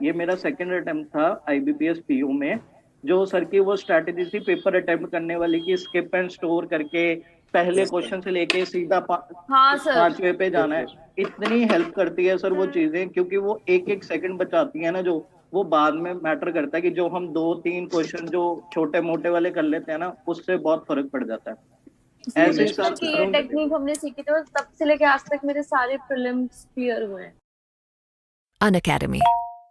ये मेरा second attempt था आईबीपीएस पीयू में। जो सर की वो स्ट्रैटेजी थी पेपर अटेम्प्ट करने वाली की, स्किप एंड स्टोर करके पहले क्वेश्चन से लेके सीधा हाँ सर। पांचवे पे जाना है। इतनी हेल्प करती है सर वो चीजें, क्योंकि वो एक एक सेकंड बचाती है ना, जो वो बाद में मैटर करता है कि जो हम दो तीन क्वेश्चन जो छोटे मोटे वाले कर लेते हैं ना, उससे बहुत फर्क पड़ जाता है। इसलिए ऐसे ही बेशक सर कि ये सरों टेक्निक हमने सीखी थी और तब से लेके आज तक मेरे सारे प्रीलिम्स क्लियर हुए हैं। An academy.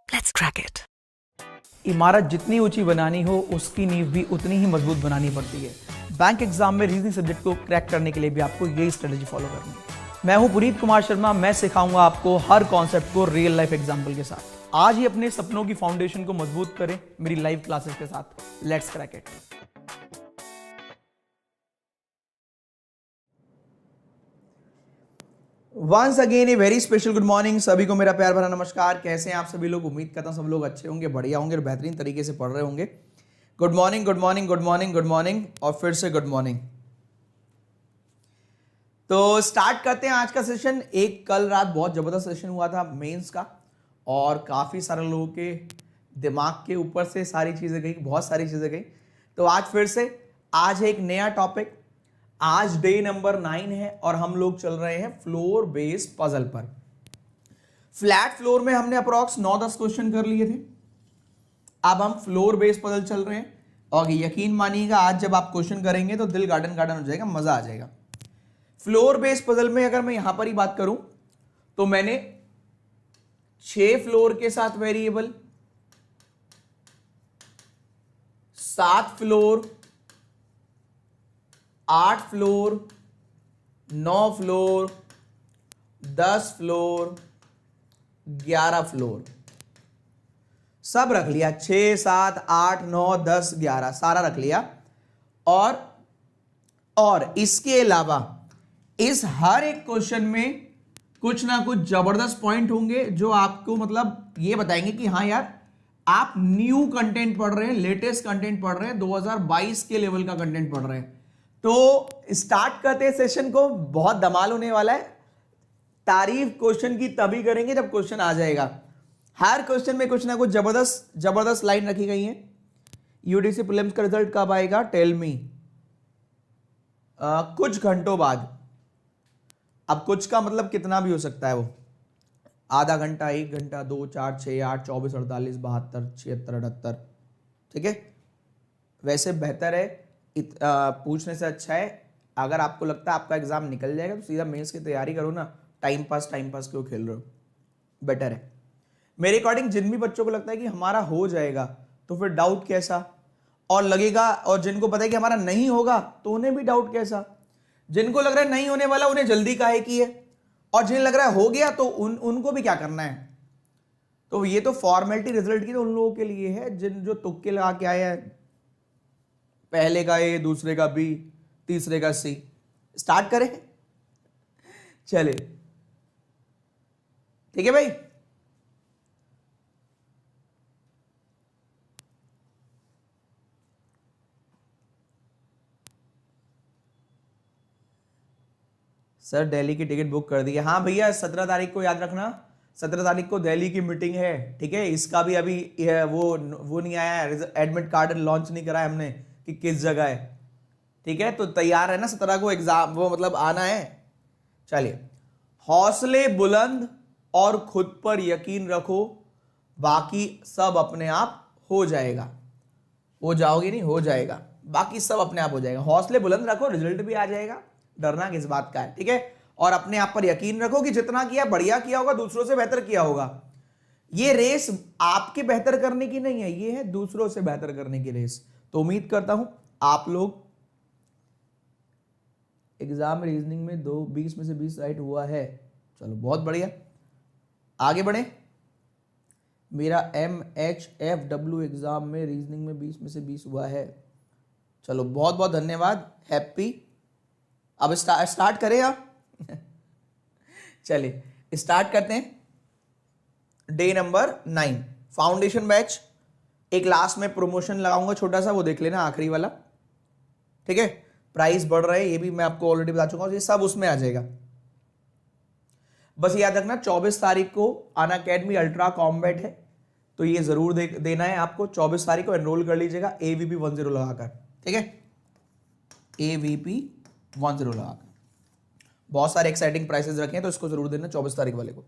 Let's crack it. इमारत जितनी ऊंची बनानी हो उसकी नींव भी उतनी ही मजबूत बनानी पड़ती है। बैंक एग्जाम में रीजनिंग सब्जेक्ट को क्रैक करने के लिए भी आपको यही स्ट्रेटेजी फॉलो करनी है। मैं हूं पुनीत कुमार शर्मा, मैं सिखाऊंगा आपको हर कॉन्सेप्ट को रियल लाइफ एग्जाम्पल के साथ। आज ही अपने सपनों की फाउंडेशन को मजबूत करें मेरी लाइव क्लासेस के साथ। Let's crack it. Once again a very special good morning सभी को, मेरा प्यार भरा नमस्कार। कैसे हैं आप सभी लोग? उम्मीद करता हूं सब लोग अच्छे होंगे, बढ़िया होंगे और बेहतरीन तरीके से पढ़ रहे होंगे। Good morning, good morning, good morning, good morning और फिर से गुड मॉर्निंग। तो स्टार्ट करते हैं आज का सेशन। एक कल रात बहुत जबरदस्त सेशन हुआ था मेंस का, और काफी सारे लोगों के दिमाग के ऊपर से सारी चीजें गई, बहुत सारी चीजें गई। तो आज फिर से आज है एक नया टॉपिक। आज डे नंबर 9 है और हम लोग चल रहे हैं फ्लोर बेस्ड पजल पर। फ्लैट फ्लोर में हमने अप्रॉक्स 9-10 क्वेश्चन कर लिए थे। अब हम फ्लोर बेस्ड पजल चल रहे हैं और यकीन मानिएगा आज जब आप क्वेश्चन करेंगे तो दिल गार्डन गार्डन हो जाएगा, मजा आ जाएगा। फ्लोर बेस्ड पजल में अगर मैं यहां पर ही बात करूं तो मैंने 6 फ्लोर के साथ variable, 7 floor, 8 floor, 9 floor, 10 floor, 11 floor सब रख लिया। 6, 7, 8, 9, 10, 11 सारा रख लिया। और इसके अलावा इस हर एक क्वेश्चन में कुछ ना कुछ जबरदस्त पॉइंट होंगे जो आपको मतलब ये बताएंगे कि हाँ यार आप न्यू कंटेंट पढ़ रहे हैं, लेटेस्ट कंटेंट पढ़ रहे हैं, 2022 के लेवल का कंटेंट पढ़ रहे हैं। तो स्टार्ट करते हैं सेशन को। बहुत धमाल होने वाला है। तारीफ क्वेश्चन की तभी करेंगे जब क्वेश्चन आ जाएगा। हर क्वेश्चन में कुछ ना कुछ जबरदस्त जबरदस्त लाइन रखी गई है। यूडीसी प्रीलिम्स का रिजल्ट कब आएगा? Tell me. कुछ घंटों बाद। अब कुछ का मतलब कितना भी हो सकता है, वो आधा घंटा, 1 घंटा, 2, 4, 6, 8, 24, 48, 72, 76, 78। ठीक है, वैसे बेहतर है पूछने से अच्छा है अगर आपको लगता है आपका एग्जाम निकल जाएगा तो सीधा मेंस की तैयारी करो ना। टाइम पास क्यों खेल रहे हो? बेटर है मेरे अकॉर्डिंग। जिन भी बच्चों को लगता है कि हमारा हो जाएगा तो फिर डाउट कैसा और लगेगा, और जिनको पता है कि हमारा नहीं होगा तो उन्हें भी डाउट कैसा। जिनको लग रहा है नहीं होने वाला उन्हें जल्दी काहे की है, और जिन्हें लग रहा है हो गया तो उनको भी क्या करना है। तो ये तो फॉर्मेलिटी रिजल्ट की तो उन लोगों के लिए है जिन जो तुक्के लगा के आए हैं, पहले का ए, दूसरे का बी, तीसरे का सी। स्टार्ट करें? चले ठीक है भाई। सर दिल्ली की टिकट बुक कर दी है। हाँ भैया 17 तारीख को याद रखना, 17 तारीख को दिल्ली की मीटिंग है। ठीक है, इसका भी अभी वो नहीं आया है, एडमिट कार्ड लॉन्च नहीं करा है हमने कि किस जगह है। ठीक है, तो तैयार है ना 17 को एग्जाम, वो मतलब आना है। चलिए, हौसले बुलंद और खुद पर यकीन रखो, बाकी सब अपने आप हो जाएगा। हो जाओगे नहीं, हो जाएगा, बाकी सब अपने आप हो जाएगा। हौसले बुलंद रखो, रिजल्ट भी आ जाएगा, डरना किस बात का है। ठीक है, और अपने आप पर यकीन रखो कि जितना किया बढ़िया किया होगा, दूसरों से बेहतर किया होगा। ये रेस आपके बेहतर करने की नहीं है, ये है दूसरों से बेहतर करने की रेस। तो उम्मीद करता हूं आप लोग एग्जाम रीजनिंग में 20 में से 20 राइट हुआ है। चलो बहुत बढ़िया, आगे बढ़े। मेरा MHFW एग्जाम में रीजनिंग में 20 में से 20 हुआ है। चलो बहुत बहुत धन्यवाद, हैप्पी। अब स्टार्ट करें आप? चलिए स्टार्ट करते हैं। Day number 9 foundation batch. एक लास्ट में प्रमोशन लगाऊंगा छोटा सा, वो देख लेना, आखिरी वाला। ठीक है, प्राइस बढ़ रहा है, ये भी मैं आपको ऑलरेडी बता चुका हूं, ये सब उसमें आ जाएगा। बस याद रखना 24 तारीख को अनअकैडमी अल्ट्रा कॉम्बैट है। तो ये जरूर देना है आपको। 24 तारीख को एनरोल कर लीजिएगा AVP 10 लगाकर, ठीक है, AVP 10 लगाकर। बहुत सारे एक्साइटिंग प्राइसेस रखे हैं तो इसको जरूर देना 24 तारीख वाले को।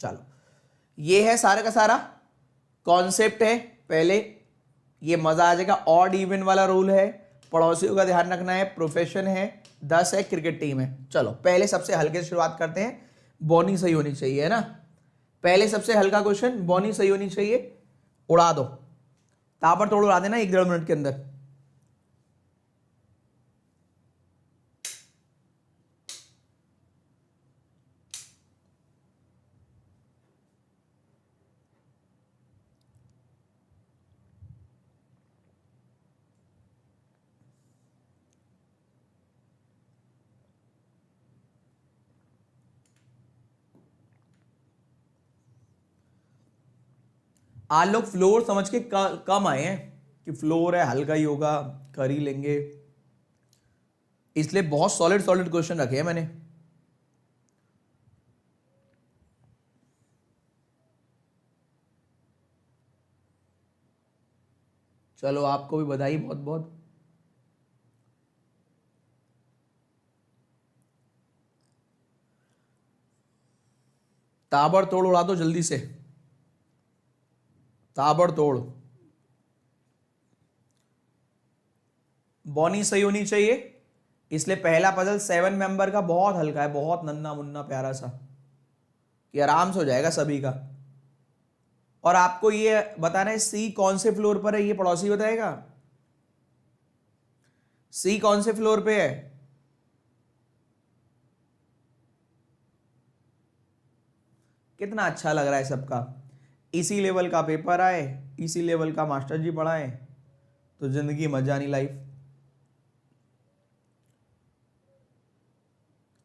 चलो, ये है सारा का सारा कॉन्सेप्ट है। पहले ये मजा आ जाएगा। ऑड इवन वाला रूल है, पड़ोसियों का ध्यान रखना है, प्रोफेशन है, 10 है, क्रिकेट टीम है। चलो पहले सबसे हल्के से शुरुआत करते हैं। बॉनी सही होनी चाहिए, है ना। पहले सबसे हल्का क्वेश्चन, बॉनी सही होनी चाहिए, उड़ा दो, ताबड़तोड़ उड़ा देना 1-1.5 मिनट के अंदर। आज लोग फ्लोर समझ के कम आए हैं कि फ्लोर है, हल्का ही होगा, कर ही लेंगे, इसलिए बहुत सॉलिड क्वेश्चन रखे हैं मैंने। चलो आपको भी बधाई बहुत बहुत। ताबड़तोड़ उड़ा दो जल्दी से, ताबड़तोड़। बॉनी सही होनी चाहिए, इसलिए पहला पजल 7 मेंबर का बहुत हल्का है, बहुत नन्ना मुन्ना प्यारा सा, कि आराम से हो जाएगा सभी का। और आपको ये बताना है सी कौन से फ्लोर पर है, ये पड़ोसी बताएगा। सी कौन से फ्लोर पे है? कितना अच्छा लग रहा है सबका। इसी लेवल का पेपर आए, इसी लेवल का मास्टर जी पढ़ाए तो जिंदगी मजा नहीं लाइफ।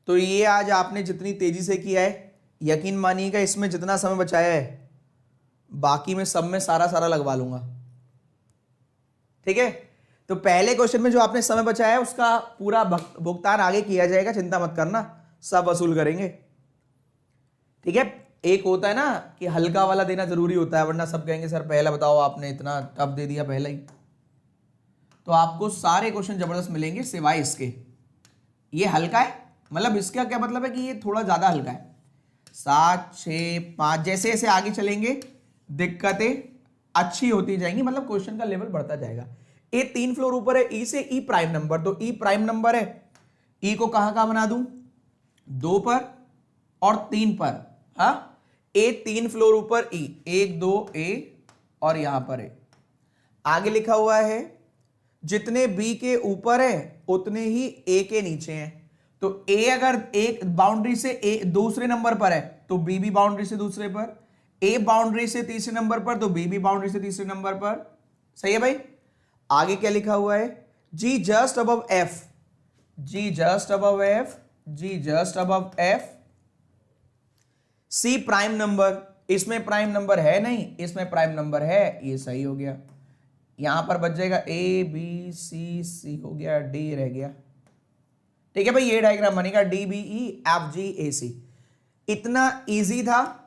तो ये आज आपने जितनी तेजी से किया है, यकीन मानिएगा इसमें जितना समय बचाया है बाकी में सब में सारा लगवा लूंगा, ठीक है। तो पहले क्वेश्चन में जो आपने समय बचाया है उसका पूरा भुगतान आगे किया जाएगा, चिंता मत करना, सब वसूल करेंगे, ठीक है। एक होता है ना कि हल्का वाला देना जरूरी होता है, वरना सब कहेंगे सर पहला बताओ आपने इतना टफ दे दिया पहला ही। तो आपको सारे क्वेश्चन जबरदस्त मिलेंगे सिवाय इसके। ये हल्का है, मतलब इसका क्या मतलब है कि ये थोड़ा ज्यादा हल्का है। 7, 6, 5 जैसे जैसे आगे चलेंगे दिक्कतें अच्छी होती जाएंगी, मतलब क्वेश्चन का लेवल बढ़ता जाएगा। ए 3 फ्लोर ऊपर है, ई से ई प्राइम नंबर, तो ई प्राइम नंबर है, ई को कहां बना दूं? 2 पर और 3 पर। हाँ, ए 3 फ्लोर ऊपर ई, 1 2 ए और यहां पर है। आगे लिखा हुआ है जितने बी के ऊपर है उतने ही ए के नीचे हैं। तो ए अगर एक बाउंड्री से ए दूसरे नंबर पर है तो बी भी बाउंड्री से दूसरे पर, ए बाउंड्री से तीसरे नंबर पर तो बी भी बाउंड्री से तीसरे नंबर पर। सही है भाई। आगे क्या लिखा हुआ है? जी जस्ट अबव एफ, जी जस्ट अबव एफ, जी just above F. C prime number, इसमें प्राइम नंबर है नहीं, इसमें प्राइम नंबर है, ये सही हो गया। यहां पर बच जाएगा ए बी सी, सी हो गया, डी रह गया, ठीक है भाई। ये डायग्राम बनेगा D B E F G A C. इतना इजी था।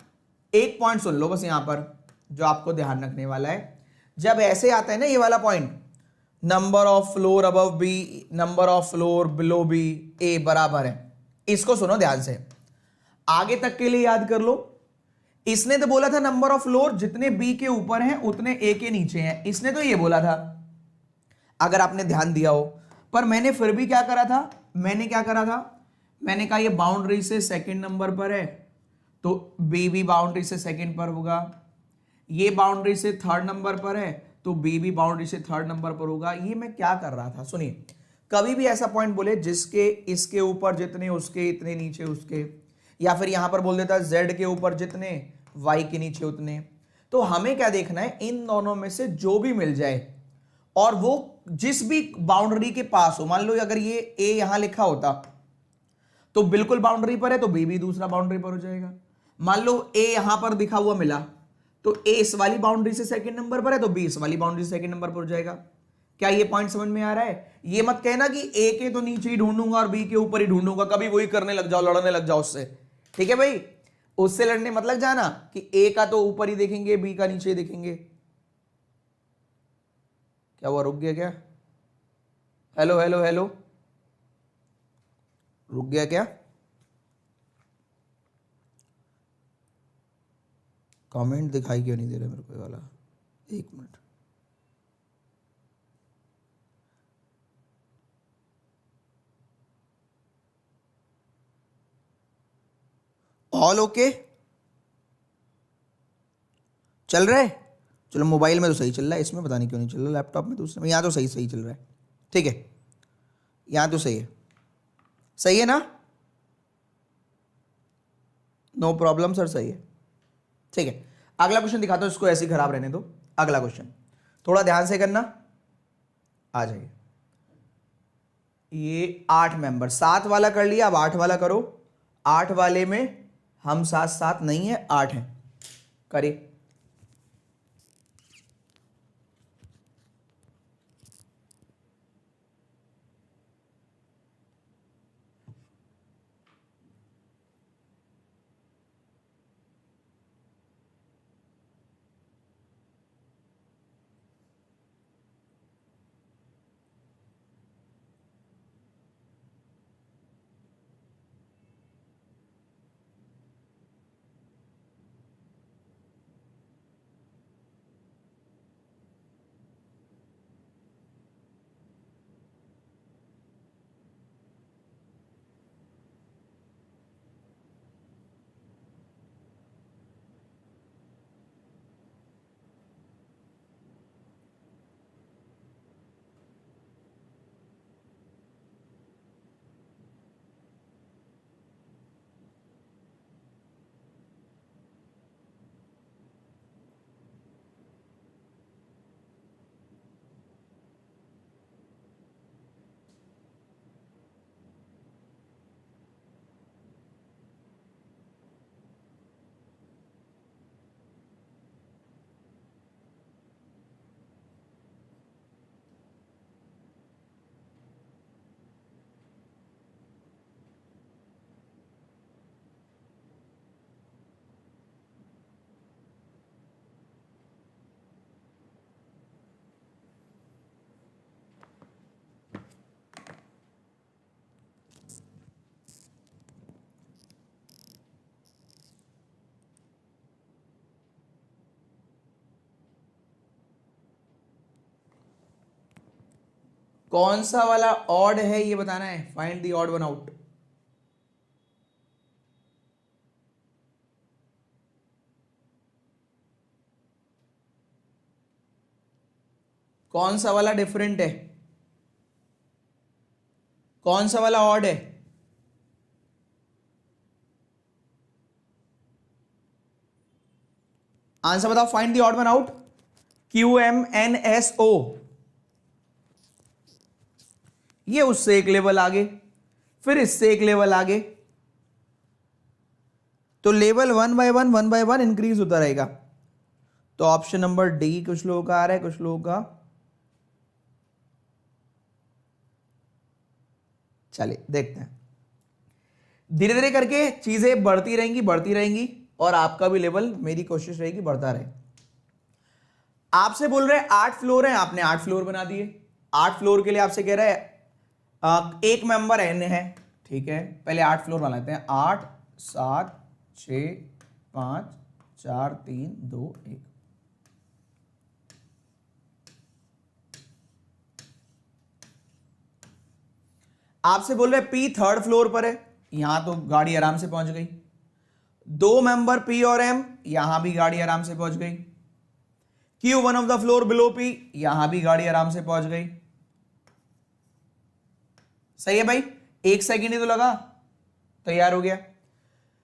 एक पॉइंट सुन लो बस यहां पर जो आपको ध्यान रखने वाला है। जब ऐसे आता है ना ये वाला point, number of floor above B, number of floor below B, A बराबर है, इसको सुनो ध्यान से, आगे तक के लिए याद कर लो। इसने तो बोला था नंबर ऑफ फ्लोर जितने बी के ऊपर हैं उतने ए के नीचे हैं, इसने तो ये बोला था, अगर आपने ध्यान दिया हो। पर मैंने फिर भी क्या करा था, मैंने कहा ये बाउंड्री से सेकंड नंबर पर है तो बी भी बाउंड्री से सेकंड पर होगा, ये बाउंड्री से थर्ड नंबर पर है तो बी भी बाउंड्री से थर्ड नंबर पर होगा। ये मैं क्या कर रहा था, सुनिए, कभी भी ऐसा पॉइंट बोले जिसके इसके ऊपर जितने उसके इतने नीचे उसके, या फिर यहां पर बोल देता z के ऊपर जितने y के नीचे उतने, तो हमें क्या देखना है, इन दोनों में से जो भी मिल जाए और वो जिस भी बाउंड्री के पास हो। मान लो अगर ये a यहां लिखा होता तो बिल्कुल बाउंड्री पर है तो b भी दूसरा बाउंड्री पर हो जाएगा। मान लो a यहां पर दिखा हुआ मिला तो a इस वाली बाउंड्री से सेकंड नंबर पर है तो b इस वाली बाउंड्री से सेकंड नंबर पर हो जाएगा। क्या ये पॉइंट समझ में आ रहा है? ये मत कहना कि a के तो नीचे ही ढूंढूंगा और b के ऊपर ही ढूंढूंगा, कभी वही करने लग जाओ, लड़ने लग जाओ उससे, ठीक है भाई। उससे लड़ने मत लग जाना कि ए का तो ऊपर ही देखेंगे, बी का नीचे देखेंगे। क्या हुआ, रुक गया क्या? हेलो हेलो हेलो, रुक गया क्या? कमेंट दिखाई क्यों नहीं दे रहा मेरे को ये वाला? एक मिनट। ऑल ओके चल रहा है? चलो मोबाइल में तो सही चल रहा है, इसमें पता नहीं क्यों नहीं चल रहा, लैपटॉप में दूसरे में, यहाँ तो सही सही चल रहा है। ठीक है, यहाँ तो सही है, सही है ना? नो प्रॉब्लम सर, सही है। ठीक है, अगला क्वेश्चन दिखाता हूं, इसको ऐसे ही खराब रहने दो। अगला क्वेश्चन थोड़ा ध्यान से करना, आ जाइए। ये 8 मेंबर, 7 वाला कर लिया, अब 8 वाला करो। 8 वाले में हम साथ साथ नहीं है, 8 है, करिए। कौन सा वाला ऑड है ये बताना है, find the odd one out. कौन सा वाला डिफरेंट है, कौन सा वाला ऑड है? आंसर बताओ, find the odd one out. QMNSO, ये उससे एक लेवल आगे, फिर इससे एक लेवल आगे, तो लेवल 1 बाय 1 इंक्रीज होता रहेगा। तो ऑप्शन नंबर डी कुछ लोगों का आ रहा है, कुछ लोगों का। चलिए देखते हैं, धीरे धीरे करके चीजें बढ़ती रहेंगी और आपका भी लेवल, मेरी कोशिश रहेगी, बढ़ता रहे। आपसे बोल रहे हैं 8 फ्लोर हैं, आपने 8 फ्लोर बना दिए। 8 फ्लोर के लिए आपसे कह रहा है एक मेंबर n है, ठीक है। पहले 8 फ्लोर बना लेते हैं, 8 7 6 5 4 3 2 1। आपसे बोल रहे P 3rd फ्लोर पर है, यहां तो गाड़ी आराम से पहुंच गई। 2 मेंबर P और M, यहां भी गाड़ी आराम से पहुंच गई। Q 1 of the floor below P, यहां भी गाड़ी आराम से पहुंच गई। सही है भाई, 1 सेकेंड ही तो लगा, तैयार हो गया।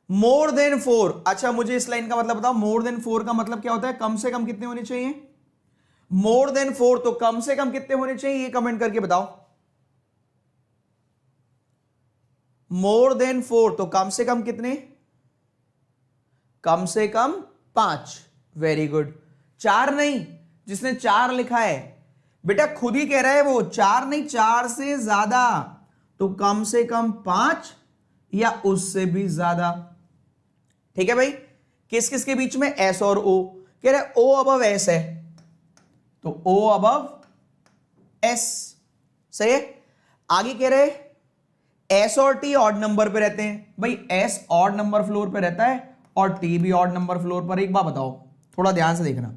मोर देन 4, अच्छा मुझे इस लाइन का मतलब बताओ, मोर देन 4 का मतलब क्या होता है? कम से कम कितने होने चाहिए? मोर देन 4 तो कम से कम कितने होने चाहिए, ये कमेंट करके बताओ। मोर देन 4 तो कम से कम कितने? कम से कम 5। Very good. 4 नहीं, जिसने 4 लिखा है बेटा खुद ही कह रहा है वो, 4 नहीं 4 से ज्यादा, तो कम से कम 5 या उससे भी ज्यादा, ठीक है भाई, किस किस के बीच में, एस और ओ, कह रहे ओ अबव एस है तो ओ अबव एस, सही है। आगे कह रहे एस और टी ऑड नंबर पे रहते हैं, भाई एस ऑड नंबर फ्लोर पे रहता है और टी भी ऑड नंबर फ्लोर पर। एक बात बताओ, थोड़ा ध्यान से देखना,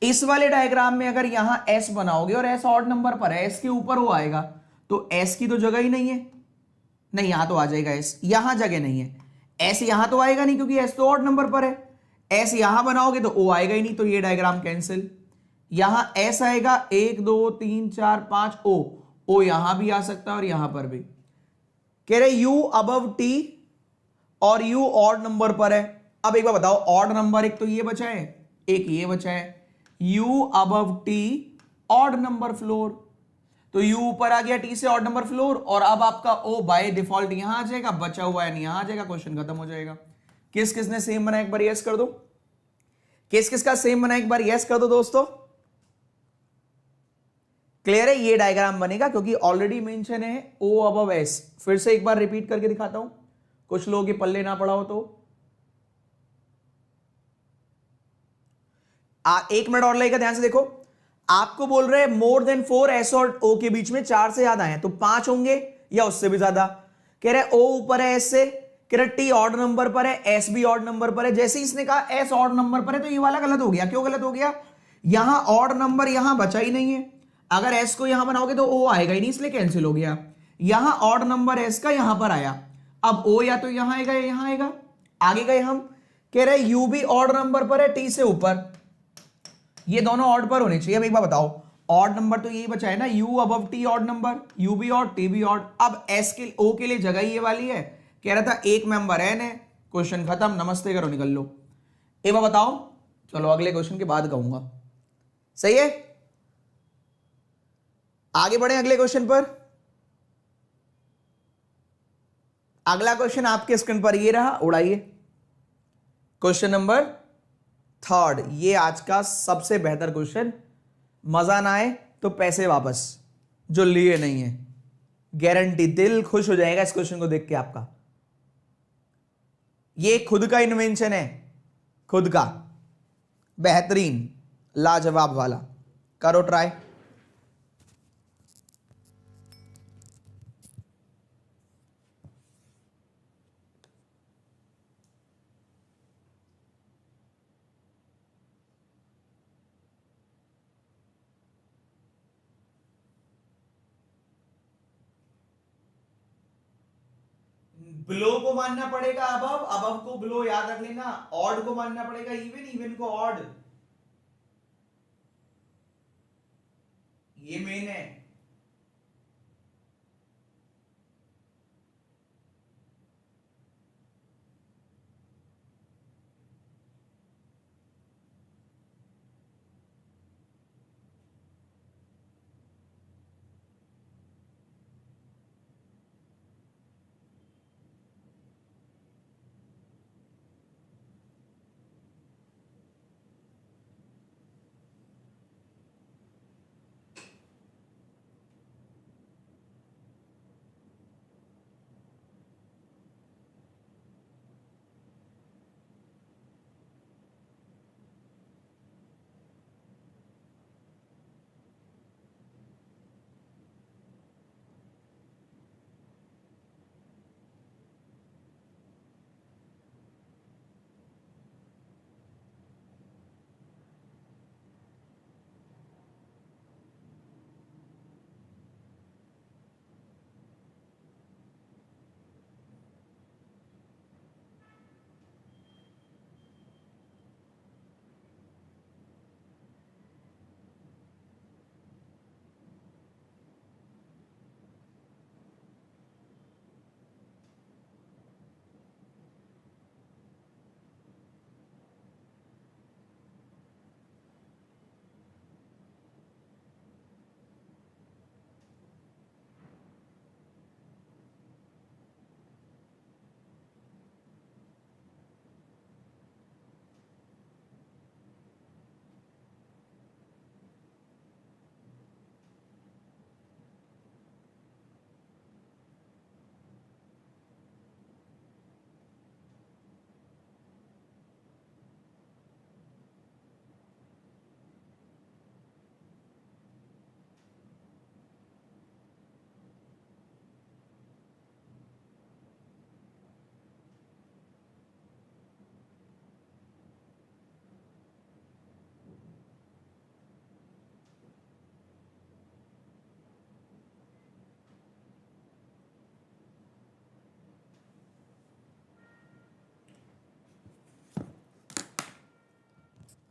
इस वाले डायग्राम में अगर यहां एस बनाओगे और एस ऑड नंबर पर है, एस के ऊपर वो आएगा तो एस की तो जगह ही नहीं है, नहीं यहां तो आ जाएगा एस, यहां जगह नहीं है, एस यहां तो आएगा नहीं क्योंकि एस तो ऑड नंबर पर है, एस यहां बनाओगे तो ओ आएगा ही नहीं, तो ये डायग्राम कैंसिल। यहां एस आएगा 1 2 3 4 5 ओ यहां भी आ सकता है और यहां पर भी। कह रहे यू अबव टी और यू ऑड नंबर पर है। अब एक बार बताओ, ऑड नंबर एक तो ये बचा है, एक ये बचा है, u above T odd number floor, तो u ऊपर आ गया t से ऑड नंबर फ्लोर, और अब आपका o बाय डिफॉल्ट यहां आ जाएगा, बचा हुआ है यहां आ जाएगा, क्वेश्चन खत्म हो जाएगा। किस किसने सेम बना, एक बार यस कर दो, किस किसका सेम बना एक बार यस कर दो दोस्तों। क्लियर है, ये डायग्राम बनेगा क्योंकि ऑलरेडी मेंशन है o अबव s। फिर से एक बार रिपीट करके दिखाता हूं, कुछ लोगों के पल्ले ना पड़ा हो तो। एक मिनट और लगेगा, ध्यान से देखो, आपको बोल रहे हैं मोर देन 4 एस और ओ के बीच में 4 से ज्यादा है तो 5 होंगे या उससे भी ज्यादा। कह रहे ओ ऊपर है एस से, कह रहे टी ऑड नंबर पर है, एस भी ऑड नंबर पर है। जैसे ही इसने कहा एस ऑड नंबर पर है तो ये वाला गलत हो गया। क्यों गलत हो गया, यहां ऑड नंबर यहां बचा ही नहीं है, अगर एस को यहां बनाओगे तो ओ आएगा ही नहीं, इसलिए कैंसिल हो गया। यहां ऑड नंबर एस का यहां पर आया, अब ओ या तो यहां आएगा या यहां आएगा। आगे गए हम, कह रहे यू भी ऑड नंबर पर है टी से ऊपर, ये दोनों ऑड पर होने चाहिए। अब एक बार बताओ, ऑड नंबर तो यही बचा है ना, u above T odd number, u भी ऑड टी भी ऑड। अब s के o के लिए जगह ये वाली है, कह रहा था एक मेंबर n है, क्वेश्चन खत्म, नमस्ते करो निकल लो। एक बार बताओ, चलो अगले क्वेश्चन के बाद कहूंगा, सही है। आगे बढ़े अगले क्वेश्चन पर। अगला क्वेश्चन आपके स्क्रीन पर ये रहा, उड़ाइए। क्वेश्चन नंबर 3, ये आज का सबसे बेहतर क्वेश्चन, मजा ना आए तो पैसे वापस जो लिए नहीं है, गारंटी, दिल खुश हो जाएगा इस क्वेश्चन को देख के आपका। ये खुद का इन्वेंशन है, खुद का, बेहतरीन लाजवाब वाला, करो ट्राई। ब्लो को मानना पड़ेगा अबव, अबव को ब्लो याद रख लेना, ऑड को मानना पड़ेगा इवन, इवन को ऑड, ये मेन है।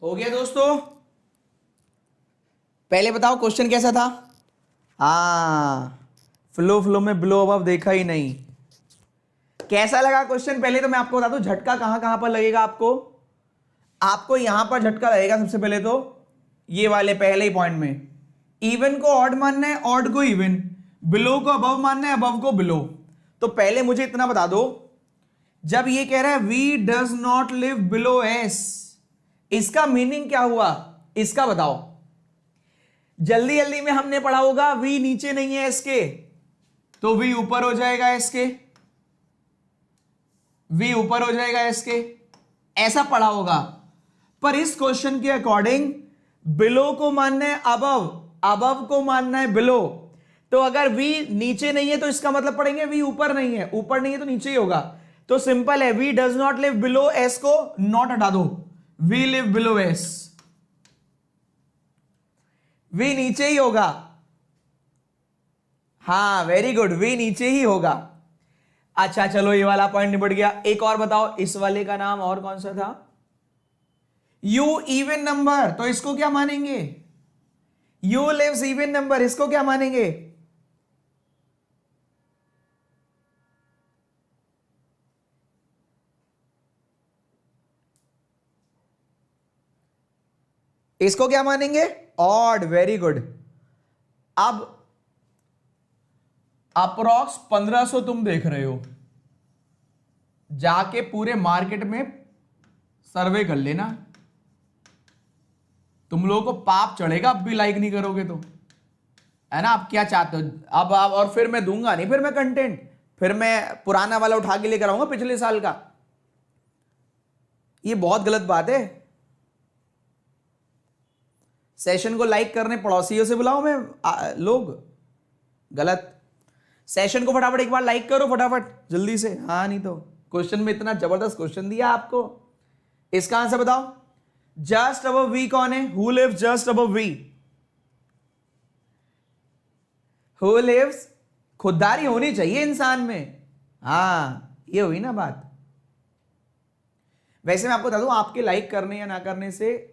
हो गया दोस्तों? पहले बताओ क्वेश्चन कैसा था? हाँ, फ्लो में बिलो अबव देखा ही नहीं। कैसा लगा क्वेश्चन? पहले तो मैं आपको बता दूं झटका कहां कहां पर लगेगा आपको यहां पर झटका लगेगा। सबसे पहले तो ये वाले पहले ही पॉइंट में इवन को ऑड मानना है, ऑड को इवन, बिलो को अबव मानना है, अबव को बिलो। तो पहले मुझे इतना बता दो, जब ये कह रहा है V does not live below S, इसका मीनिंग क्या हुआ? इसका बताओ। जल्दी जल्दी में हमने पढ़ा होगा वी नीचे नहीं है एस के, तो वी ऊपर हो जाएगा एस के, वी ऊपर हो जाएगा एस के, ऐसा पढ़ा होगा। पर इस क्वेश्चन के अकॉर्डिंग बिलो को मानना है अबव, अबव को मानना है बिलो। तो अगर वी नीचे नहीं है तो इसका मतलब पढ़ेंगे वी ऊपर नहीं है, ऊपर नहीं है तो नीचे ही होगा। तो सिंपल है, V does not live below S को नॉट हटा दो, V live below S, V नीचे ही होगा। हाँ वेरी गुड, वी नीचे ही होगा। अच्छा चलो ये वाला पॉइंट निपट गया। एक और बताओ, इस वाले का नाम और कौन सा था? यू इवन नंबर, तो इसको क्या मानेंगे? यू लिव्स इवन नंबर, इसको क्या मानेंगे? इसको क्या मानेंगे? Odd, very good. अब अप्रॉक्स 1500 तुम देख रहे हो, जाके पूरे मार्केट में सर्वे कर लेना। तुम लोगों को पाप चढ़ेगा अब भी लाइक नहीं करोगे तो, है ना? आप क्या चाहते हो अब और फिर मैं दूंगा नहीं, फिर मैं कंटेंट, फिर मैं पुराना वाला उठा के लेकर आऊंगा पिछले साल का। ये बहुत गलत बात है। सेशन को लाइक करने पड़ोसियों से बुलाओ मैं लोग, गलत। सेशन को फटाफट एक बार लाइक करो फटाफट जल्दी से। हाँ नहीं तो क्वेश्चन में इतना जबरदस्त क्वेश्चन दिया आपको, इसका आंसर बताओ। जस्ट अबव वी कौन है? Who lives just above V? Who lives, खुददारी होनी चाहिए इंसान में। हाँ ये हुई ना बात। वैसे मैं आपको बता दूं, आपके लाइक करने या ना करने से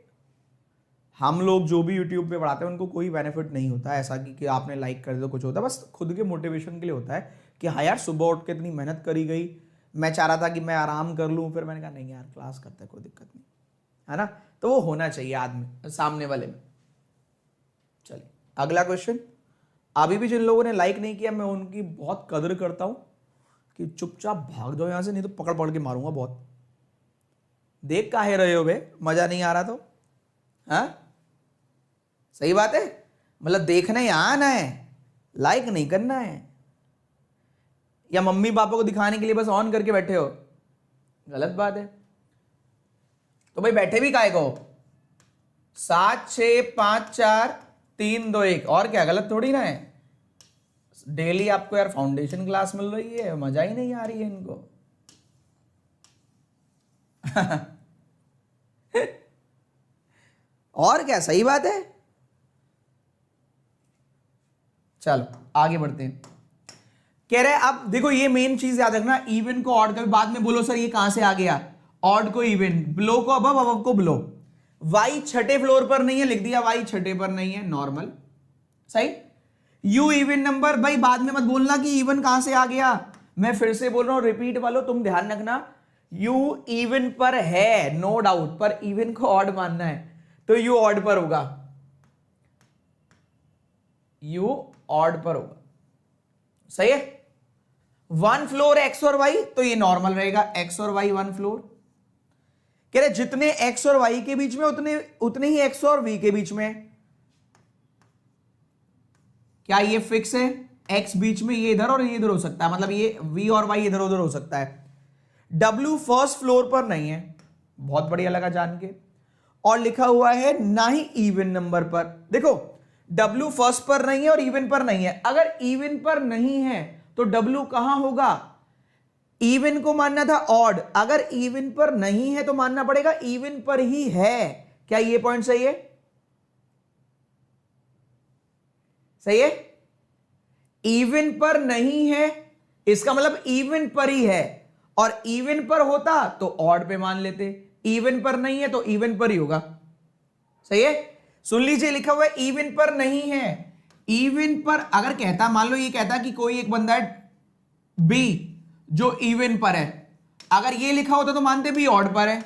हम लोग जो भी यूट्यूब पे पढ़ाते हैं उनको कोई बेनिफिट नहीं होता है। ऐसा कि आपने लाइक कर दो कुछ होता है, बस खुद के मोटिवेशन के लिए होता है कि हाँ यार सुबह उठ के इतनी मेहनत करी गई, मैं चाह रहा था कि मैं आराम कर लूँ, फिर मैंने कहा नहीं यार क्लास करता है कोई दिक्कत नहीं, है ना? तो वो होना चाहिए आदमी सामने वाले में। चलिए अगला क्वेश्चन। अभी भी जिन लोगों ने लाइक नहीं किया मैं उनकी बहुत कदर करता हूँ कि चुपचाप भाग जाओ यहाँ से, नहीं तो पकड़ पकड़ के मारूंगा बहुत। देख काहे रहे हो बे, मजा नहीं आ रहा तो? हाँ सही बात है, मतलब देखना यहाँ आना है, लाइक नहीं करना है। या मम्मी पापा को दिखाने के लिए बस ऑन करके बैठे हो, गलत बात है। तो भाई बैठे भी काहे को? 7 6 5 4 3 2 1, और क्या, गलत थोड़ी ना है। डेली आपको यार फाउंडेशन क्लास मिल रही है, मजा ही नहीं आ रही है इनको। और क्या, सही बात है। चलो आगे बढ़ते हैं। कह रहे हैं अब देखो ये मेन चीज याद रखना, इवन को ऑड का भी बाद में बोलो सर ये कहां से आ गया, ऑड को इवन, बिलो को अबव, अबव को बिलो। वाई छठे फ्लोर पर नहीं है, लिख दिया वाई छठे पर नहीं है, नॉर्मल सही। यू इवन नंबर, भाई बाद में मत बोलना कि इवन कहां से आ गया, मैं फिर से बोल रहा हूं, रिपीट वालों तुम ध्यान रखना, यू इवन पर है नो डाउट, पर इवन को ऑड मानना है तो यू ऑड पर होगा, यू ऑड पर होगा, सही है। 1 फ्लोर एक्स और वाई तो ये नॉर्मल रहेगा, एक्स और वाई 1 फ्लोर। कह रहे जितने एक्स और वाई के बीच में उतने ही एक्स और वी के बीच में। क्या ये फिक्स है? एक्स बीच में ये इधर और ये इधर हो सकता है, मतलब ये वी और वाई इधर उधर हो सकता है। डब्ल्यू फर्स्ट फ्लोर पर नहीं है, बहुत बढ़िया लगा जान के। और लिखा हुआ है ना ही इवन नंबर पर। देखो डब्ल्यू फर्स्ट पर नहीं है और इवन पर नहीं है, अगर इवन पर नहीं है तो डब्ल्यू कहां होगा? इवन को मानना था ऑड, अगर इवन पर नहीं है तो मानना पड़ेगा इवन पर ही है। क्या ये पॉइंट सही है? सही है। इवन पर नहीं है इसका मतलब इवन पर ही है, और इवन पर होता तो ऑड पे मान लेते, इवन पर नहीं है तो इवन पर ही होगा। सही है, सुन लीजिए लिखा हुआ है इवन पर नहीं है। इवन पर अगर कहता, मान लो ये कहता कि कोई एक बंदा है बी जो इवन पर है, अगर ये लिखा होता तो मानते बी ऑड पर है,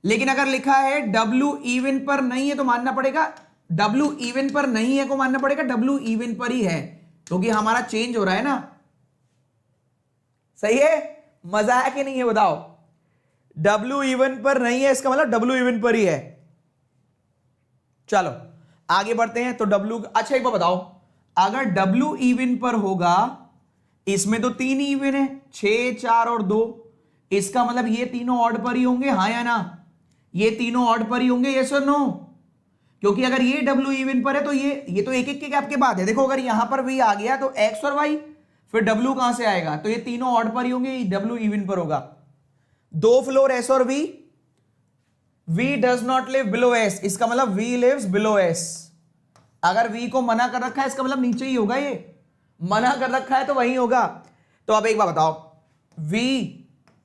लेकिन अगर लिखा है डब्ल्यू इवन पर नहीं है तो मानना पड़ेगा डब्ल्यू इवन पर नहीं है को मानना पड़ेगा डब्ल्यू इवन पर ही है, क्योंकि हमारा चेंज हो रहा है ना। सही है, मजा है कि नहीं है बताओ। डब्ल्यू इवन पर नहीं है इसका मतलब डब्ल्यू इवन पर ही है। चलो आगे बढ़ते हैं। तो डब्ल्यू, अच्छा एक बार बताओ, अगर डब्ल्यू इवन पर होगा, इसमें तो 3 इवन है, 6 4 और 2, इसका मतलब ये तीनों ऑड पर ही होंगे, हाँ या ना? ये तीनों ऑड पर ही होंगे, यस और नो? क्योंकि अगर ये डब्ल्यू इवन पर है तो ये तो एक एक के गैप के बाद है। देखो अगर यहां पर वी आ गया तो एक्स और वाई, फिर डब्ल्यू कहां से आएगा? तो ये तीनों ऑड पर ही होंगे, डब्ल्यू इवन पर होगा। 2 फ्लोर एस और V, V does not live below S, इसका मतलब वी लिव्स बिलो एस। अगर वी को मना कर रखा है इसका मतलब नीचे ही होगा, ये मना कर रखा है तो वही होगा। तो अब एक बार बताओ, V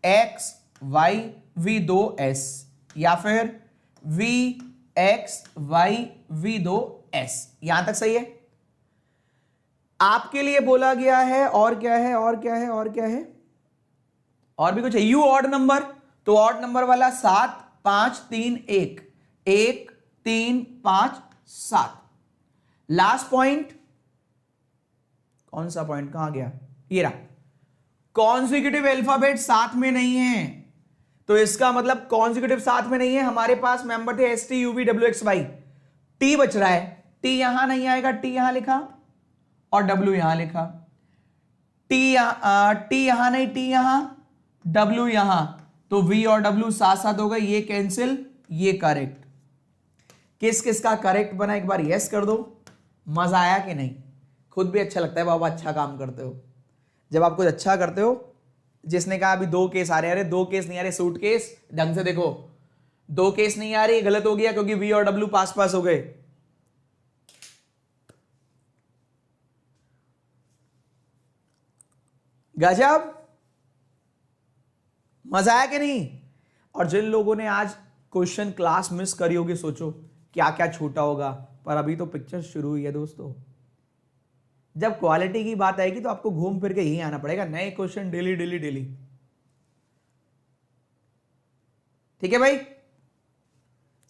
X Y V 2 S, या फिर V X Y V 2 S, यहां तक सही है? आपके लिए बोला गया है और क्या है, और क्या है, और क्या है, और भी कुछ है। यू ऑड नंबर, तो ऑड नंबर वाला 7 5 3 1, 1 3 5 7। लास्ट पॉइंट, कौन सा पॉइंट, कहां गया, ये रहा, कॉन्जिक्यूटिव अल्फाबेट साथ में नहीं है। तो इसका मतलब कॉन्जिक्यूटिव साथ में नहीं है। हमारे पास मेंबर थे S T U V W X Y, T बच रहा है, टी यहां नहीं आएगा, टी यहां लिखा और डब्ल्यू यहां लिखा, टी यहां नहीं, टी यहां, डब्ल्यू यहां, तो वी और डब्ल्यू साथ साथ हो गए, ये कैंसिल, ये करेक्ट। किस किस का करेक्ट बना एक बार यस कर दो। मजा आया कि नहीं? खुद भी अच्छा लगता है बाबा, अच्छा काम करते हो जब आप कुछ अच्छा करते हो। जिसने कहा अभी 2 केस आ रहे, अरे 2 केस नहीं आ रहे, सूट केस ढंग से देखो, 2 केस नहीं आ रही, गलत हो गया क्योंकि वी और डब्ल्यू पास पास हो गए। गजब, मजा आया कि नहीं? और जिन लोगों ने आज क्वेश्चन क्लास मिस करी होगी, सोचो क्या क्या छूटा होगा, पर अभी तो पिक्चर शुरू हुई है दोस्तों। जब क्वालिटी की बात आएगी तो आपको घूम फिर के यही आना पड़ेगा, नए क्वेश्चन डेली डेली डेली। ठीक है भाई,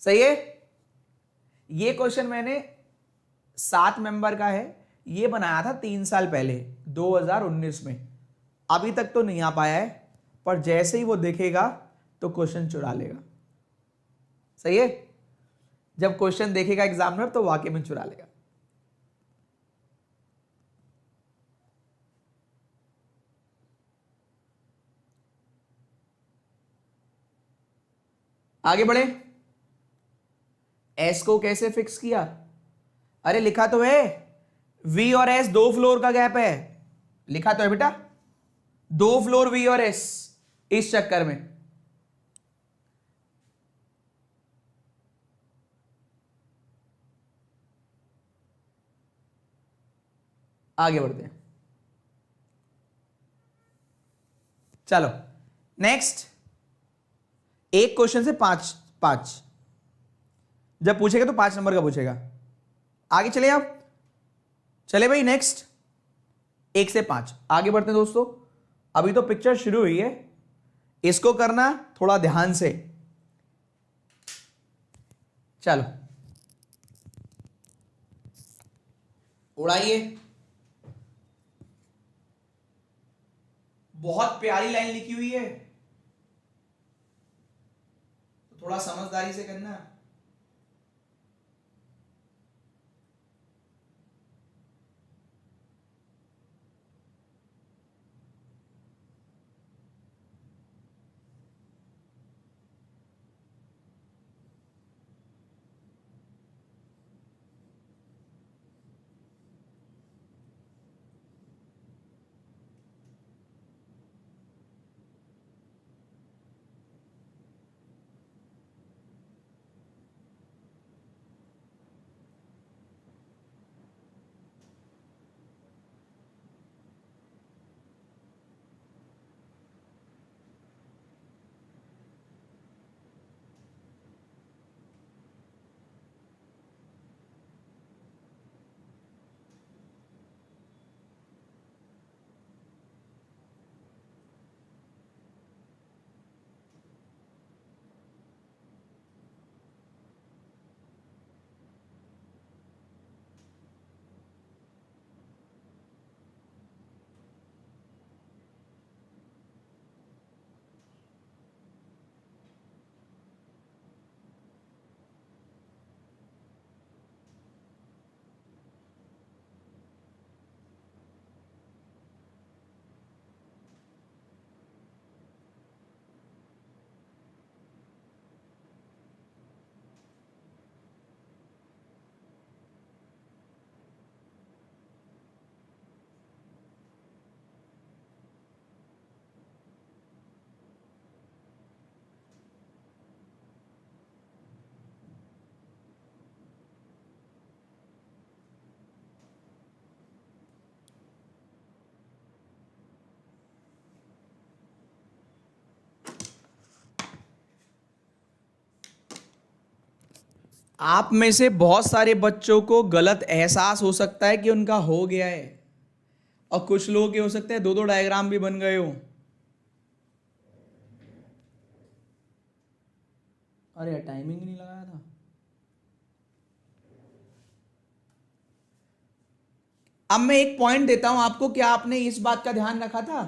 सही है। ये क्वेश्चन मैंने 7 मेंबर का है, ये बनाया था 3 साल पहले 2019 में, अभी तक तो नहीं आ पाया है, पर जैसे ही वो देखेगा तो क्वेश्चन चुरा लेगा। सही है, जब क्वेश्चन देखेगा एग्जामिनर तो वाकई में चुरा लेगा। आगे बढ़े। एस को कैसे फिक्स किया? अरे लिखा तो है वी और एस 2 फ्लोर का गैप है, लिखा तो है बेटा 2 फ्लोर वी और एस। इस चक्कर में आगे बढ़ते हैं। चलो नेक्स्ट, एक क्वेश्चन से 5 5 जब पूछेगा तो 5 नंबर का पूछेगा। आगे चले आप, चले भाई नेक्स्ट, 1 से 5 आगे बढ़ते हैं दोस्तों। अभी तो पिक्चर शुरू हुई है, इसको करना थोड़ा ध्यान से। चलो उड़ाइए। बहुत प्यारी लाइन लिखी हुई है, तो थोड़ा समझदारी से करना। आप में से बहुत सारे बच्चों को गलत एहसास हो सकता है कि उनका हो गया है, और कुछ लोगों के हो सकता है 2-2 डायग्राम भी बन गए हो। अरे टाइमिंग नहीं लगाया था। अब मैं एक पॉइंट देता हूं आपको, क्या आपने इस बात का ध्यान रखा था?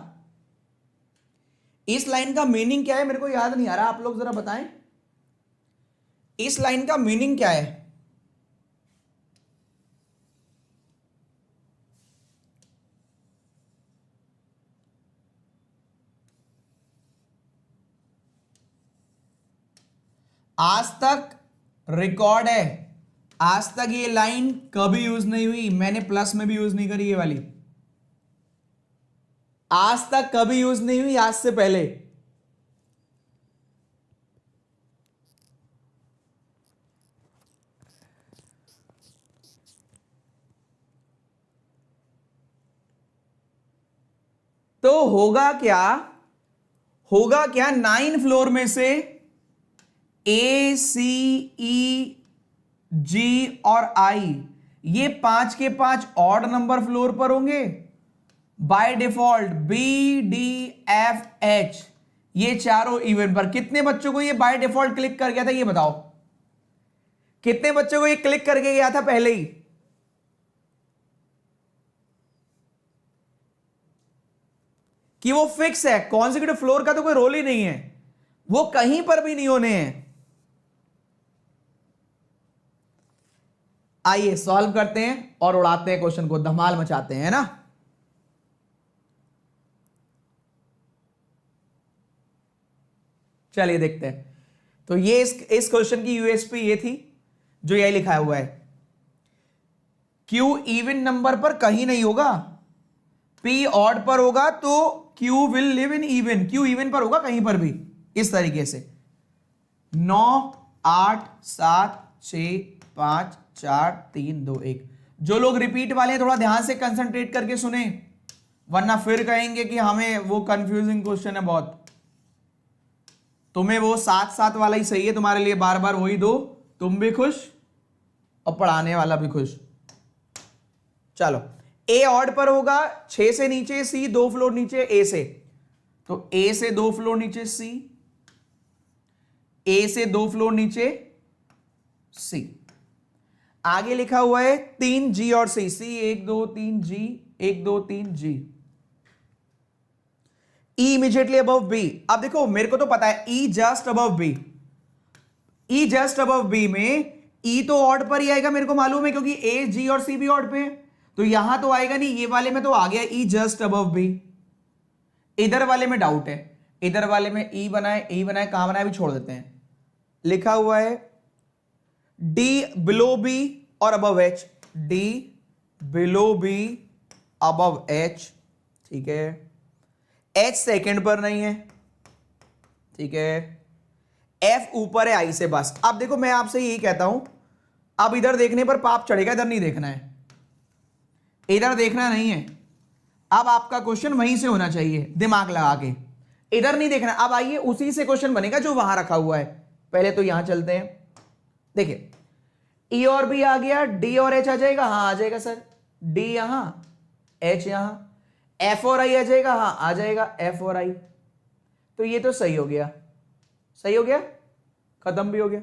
इस लाइन का मीनिंग क्या है मेरे को याद नहीं आ रहा, आप लोग जरा बताएं इस लाइन का मीनिंग क्या है। आज तक रिकॉर्ड है, आज तक ये लाइन कभी यूज नहीं हुई, मैंने प्लस में भी यूज नहीं करी ये वाली, आज तक कभी यूज नहीं हुई आज से पहले। तो होगा क्या, होगा क्या, 9 फ्लोर में से ए सी ई जी और आई ये 5 के 5 ऑड नंबर फ्लोर पर होंगे। By default B D F H ये चारों इवन पर। कितने बच्चों को ये बाय डिफॉल्ट क्लिक कर गया था ये बताओ, कितने बच्चों को ये क्लिक करके गया था पहले ही? कि वो फिक्स है, कॉन्सेक्यूटिव फ्लोर का तो कोई रोल ही नहीं है, वो कहीं पर भी नहीं होने हैं। आइए सॉल्व करते हैं और उड़ाते हैं क्वेश्चन को, धमाल मचाते हैं ना। चलिए देखते हैं। तो ये इस क्वेश्चन की यूएसपी ये थी जो यही लिखा हुआ है, क्यू इवन नंबर पर कहीं नहीं होगा, पी ऑड पर होगा तो Q will live in even, Q even पर होगा कहीं पर भी। इस तरीके से 9 8 7 6 5 4 3 2 1। जो लोग रिपीट वाले हैं थोड़ा ध्यान से कंसंट्रेट करके सुने, वरना फिर कहेंगे कि हमें वो कंफ्यूजिंग क्वेश्चन है बहुत। तुम्हें वो 7-7 वाला ही सही है तुम्हारे लिए, बार बार वही दो, तुम भी खुश और पढ़ाने वाला भी खुश। चलो ए ऑड पर होगा, 6 से नीचे सी, 2 फ्लोर नीचे ए से, तो ए से 2 फ्लोर नीचे सी, ए से 2 फ्लोर नीचे सी। आगे लिखा हुआ है 3 जी और सी, सी 1 2 3 जी, 1 2 3 जी। ई इमीडिएटली अबव बी। अब देखो मेरे को तो पता है ई जस्ट अबव बी, ई जस्ट अबव बी में ई तो ऑड पर ही आएगा, मेरे को मालूम है क्योंकि ए जी और सी भी ऑड पे है, तो यहां तो आएगा नहीं, ये वाले में तो आ गया ई जस्ट अबव बी। इधर वाले में डाउट है, इधर वाले में ई बनाए, ई बनाए, कहां बनाए भी छोड़ देते हैं। लिखा हुआ है डी बिलो बी और above H, D below be above H, ठीक है। एच सेकंड पर नहीं है, ठीक है। एफ ऊपर है आई से बस। अब देखो मैं आपसे यही कहता हूं, अब इधर देखने पर पाप चढ़ेगा, इधर नहीं देखना है, इधर देखना नहीं है। अब आपका क्वेश्चन वहीं से होना चाहिए दिमाग लगा के, इधर नहीं देखना। अब आइए उसी से क्वेश्चन बनेगा जो वहां रखा हुआ है। पहले तो यहां चलते हैं, देखिए ई और बी आ गया, डी और एच आ जाएगा, हाँ आ जाएगा सर, डी यहां एच यहां, एफ और आई आ जाएगा, हाँ आ जाएगा एफ और आई। तो ये तो सही हो गया, सही हो गया, खत्म भी हो गया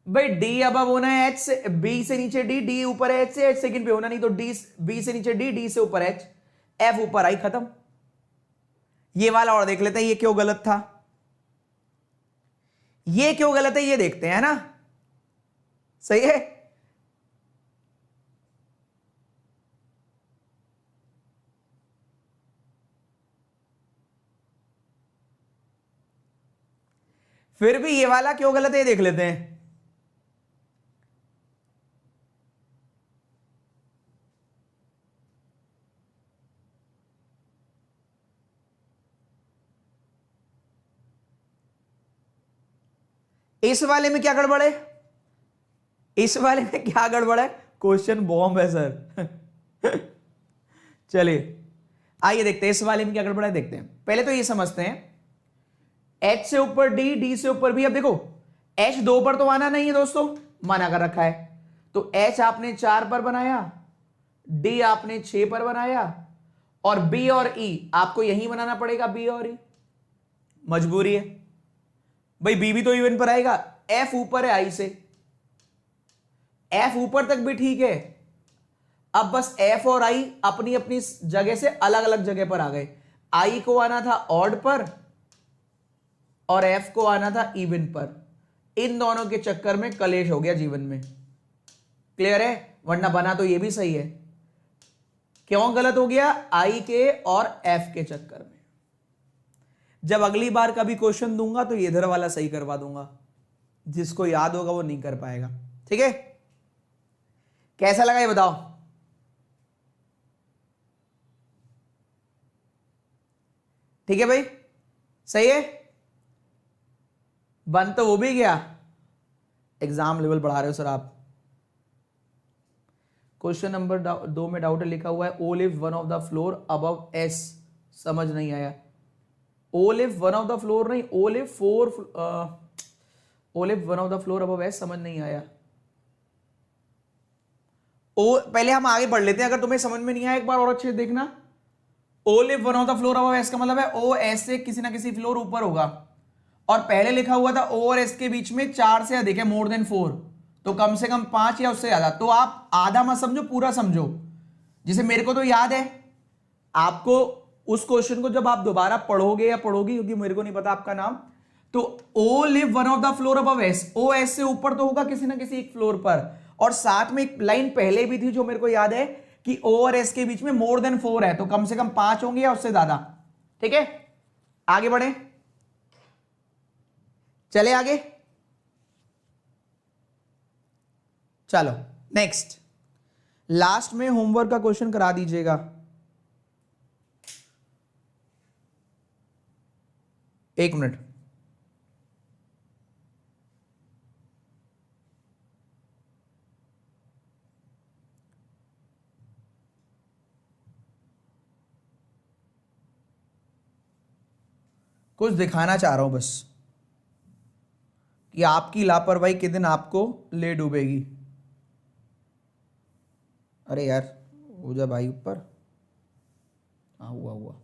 भाई। डी अब होना है एच से, बी से नीचे डी, डी ऊपर एच से, एच सेकंड पे होना नहीं, तो डी बी से नीचे डी, डी से ऊपर एच, एफ ऊपर आई, खत्म। ये वाला और देख लेते हैं ये क्यों गलत था, ये क्यों गलत है ये देखते हैं ना, सही है। फिर भी ये वाला क्यों गलत है ये देख लेते हैं। इस वाले में क्या गड़बड़ है, इस वाले में क्या गड़बड़ है, क्वेश्चन बॉम्ब है सर। चलिए आइए देखते हैं इस वाले में क्या गड़बड़ है, देखते हैं। पहले तो ये समझते हैं H से ऊपर D, D से ऊपर B। अब देखो H 2 पर तो आना नहीं है दोस्तों, मना कर रखा है, तो H आपने 4 पर बनाया, D आपने 6 पर बनाया, और B और E आपको यही बनाना पड़ेगा, B और E, मजबूरी है भाई। B भी तो इवन पर आएगा। F ऊपर है I से, F ऊपर तक भी ठीक है। अब बस F और I अपनी अपनी जगह से अलग अलग जगह पर आ गए। I को आना था ऑड पर और F को आना था इवन पर। इन दोनों के चक्कर में कलेश हो गया जीवन में। क्लियर है? वरना बना तो ये भी सही है। क्यों गलत हो गया? I के और F के चक्कर में। जब अगली बार कभी क्वेश्चन दूंगा तो ये इधर वाला सही करवा दूंगा, जिसको याद होगा वो नहीं कर पाएगा। ठीक है, कैसा लगा ये बताओ? ठीक है भाई, सही है। बन तो वो भी गया। एग्जाम लेवल बढ़ा रहे हो सर आप। क्वेश्चन नंबर 2 में डाउट लिखा हुआ है, O live one of the floor above S. समझ नहीं आया। O live one of the floor नहीं, O live one of the floor above S, समझ नहीं आया। ओ पहले हम आगे बढ़ लेते हैं, अगर तुम्हें समझ में नहीं आया एक बार और अच्छे से देखना। O live one of the floor above S का मतलब है ओ एस से किसी ना किसी फ्लोर ऊपर होगा, और पहले लिखा हुआ था ओ और एस के बीच में 4 से अधिक है, मोर देन 4, तो कम से कम 5 या उससे ज्यादा। तो आप आधा मत समझो, पूरा समझो। जैसे मेरे को तो याद है, आपको उस क्वेश्चन को जब आप दोबारा पढ़ोगे या पढ़ोगी, क्योंकि मेरे को नहीं पता आपका नाम, तो O live one of the floor above S, O S से ऊपर तो होगा किसी ना किसी एक फ्लोर पर, और साथ में एक लाइन पहले भी थी जो मेरे को याद है कि ओ और एस के बीच में मोर देन 4 है, तो कम से कम 5 होंगे या उससे ज्यादा। ठीक है, आगे बढ़े, चले आगे। चलो नेक्स्ट, लास्ट में होमवर्क का क्वेश्चन करा दीजिएगा। एक मिनट, कुछ दिखाना चाह रहा हूं बस कि आपकी लापरवाही किस दिन आपको ले डूबेगी। अरे यार, हो जा भाई ऊपर। हाँ हुआ हुआ।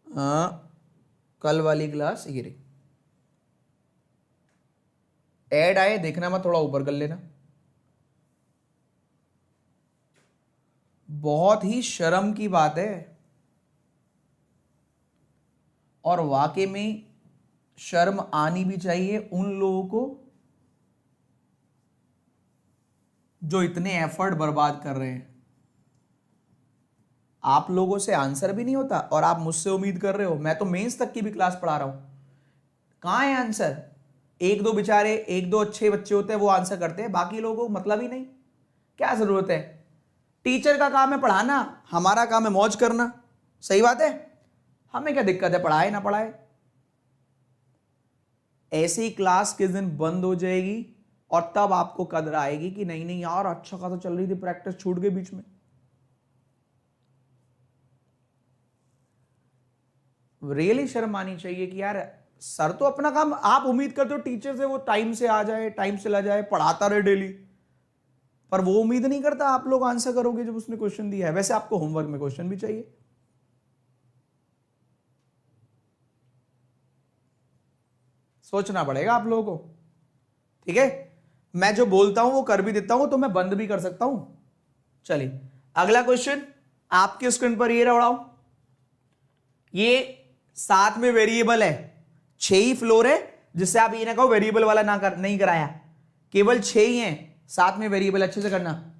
हाँ, कल वाली क्लास ये रही। ऐड आए देखना, मत थोड़ा ऊपर कर लेना। बहुत ही शर्म की बात है, और वाकई में शर्म आनी भी चाहिए उन लोगों को जो इतने एफर्ट बर्बाद कर रहे हैं। आप लोगों से आंसर भी नहीं होता और आप मुझसे उम्मीद कर रहे हो। मैं तो मेंस तक की भी क्लास पढ़ा रहा हूं, कहां है आंसर? एक दो बेचारे, एक दो अच्छे बच्चे होते हैं वो आंसर करते हैं, बाकी लोगों को मतलब ही नहीं। क्या जरूरत है? टीचर का काम है पढ़ाना, हमारा काम है मौज करना। सही बात है, हमें क्या दिक्कत है पढ़ाए ना पढ़ाए। ऐसी क्लास किस दिन बंद हो जाएगी और तब आपको कदर आएगी कि नहीं नहीं यार, अच्छा खासा चल रही थी प्रैक्टिस, छूट गई बीच में। रियली शर्म आनी चाहिए कि यार सर तो अपना काम, आप उम्मीद करते हो टीचर से वो टाइम से आ जाए, टाइम से ला जाए, पढ़ाता रहे डेली, पर वो उम्मीद नहीं करता आप लोग आंसर करोगे जब उसने क्वेश्चन दिया है। वैसे आपको होमवर्क में क्वेश्चन भी चाहिए। सोचना पड़ेगा आप लोगों को। ठीक है, मैं जो बोलता हूं वो कर भी देता हूं, तो मैं बंद भी कर सकता हूं। चलिए अगला क्वेश्चन आपके स्क्रीन पर ये रहा। ये साथ में वेरिएबल है, 6 ही फ्लोर है, जिससे आप ये ना कहो वेरिएबल वाला नहीं कराया, केवल 6 ही हैं साथ में वेरिएबल। अच्छे से करना।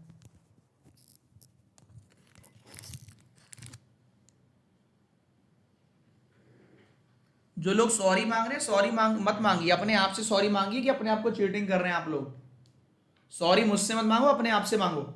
जो लोग सॉरी मांग रहे हैं, सॉरी मत मांगिए, अपने आप से सॉरी मांगिए कि अपने आप को चीटिंग कर रहे हैं आप लोग। सॉरी मुझसे मत मांगो, अपने आप से मांगो।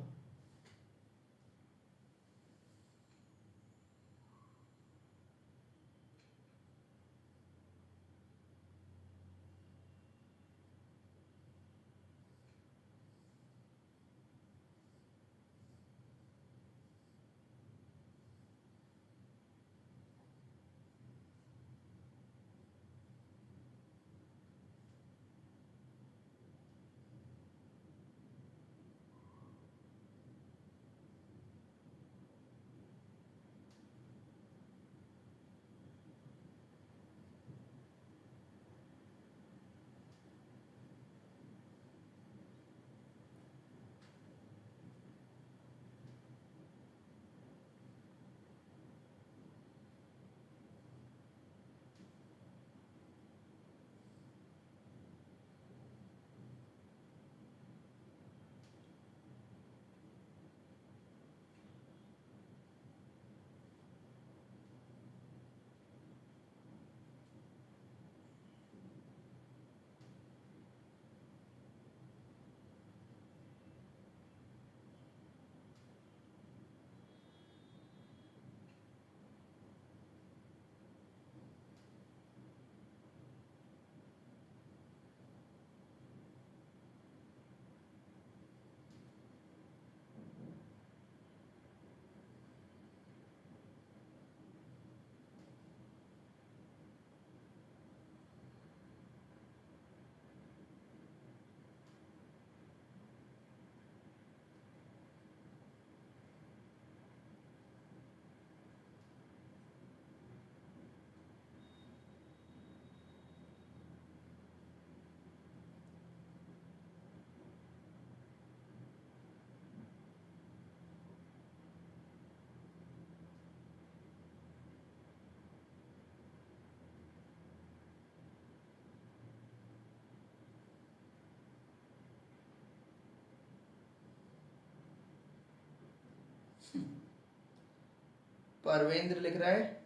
परवेंद्र लिख रहा है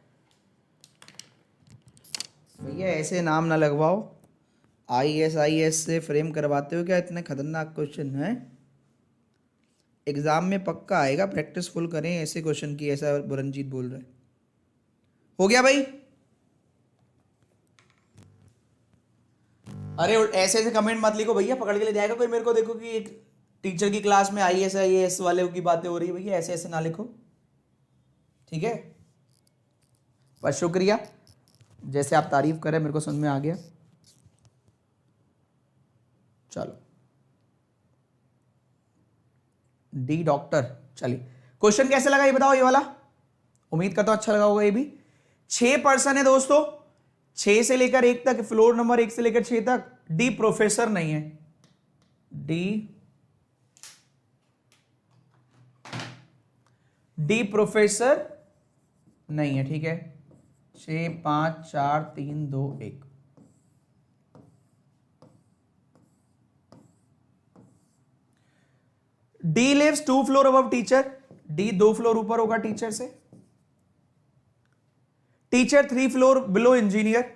भैया ऐसे नाम ना लगवाओ, IAS से फ्रेम करवाते हो क्या? इतने खतरनाक क्वेश्चन है, एग्जाम में पक्का आएगा, प्रैक्टिस फुल करें ऐसे क्वेश्चन की, ऐसा बुरनजीत बोल रहा है। हो गया भाई? अरे ऐसे ऐसे कमेंट मत लिखो भैया, पकड़ के ले जाएगा कोई मेरे को। देखो कि एक टीचर की क्लास में IAS वाले की बातें हो रही है, भैया ऐसे ऐसे ना लिखो, ठीक है? बस शुक्रिया, जैसे आप तारीफ करें मेरे को समझ में आ गया। चलो डी डॉक्टर, चलिए क्वेश्चन कैसे लगा ये बताओ, ये वाला उम्मीद करता हूं अच्छा लगा होगा। ये भी 6 पर्सन है दोस्तों, 6 से लेकर 1 तक, फ्लोर नंबर 1 से लेकर 6 तक। डी प्रोफेसर नहीं है, डी प्रोफेसर नहीं है, ठीक है? 6 5 4 3 2 1। D lives 2 floor above teacher, D 2 floor ऊपर होगा टीचर से। टीचर 3 फ्लोर बिलो इंजीनियर,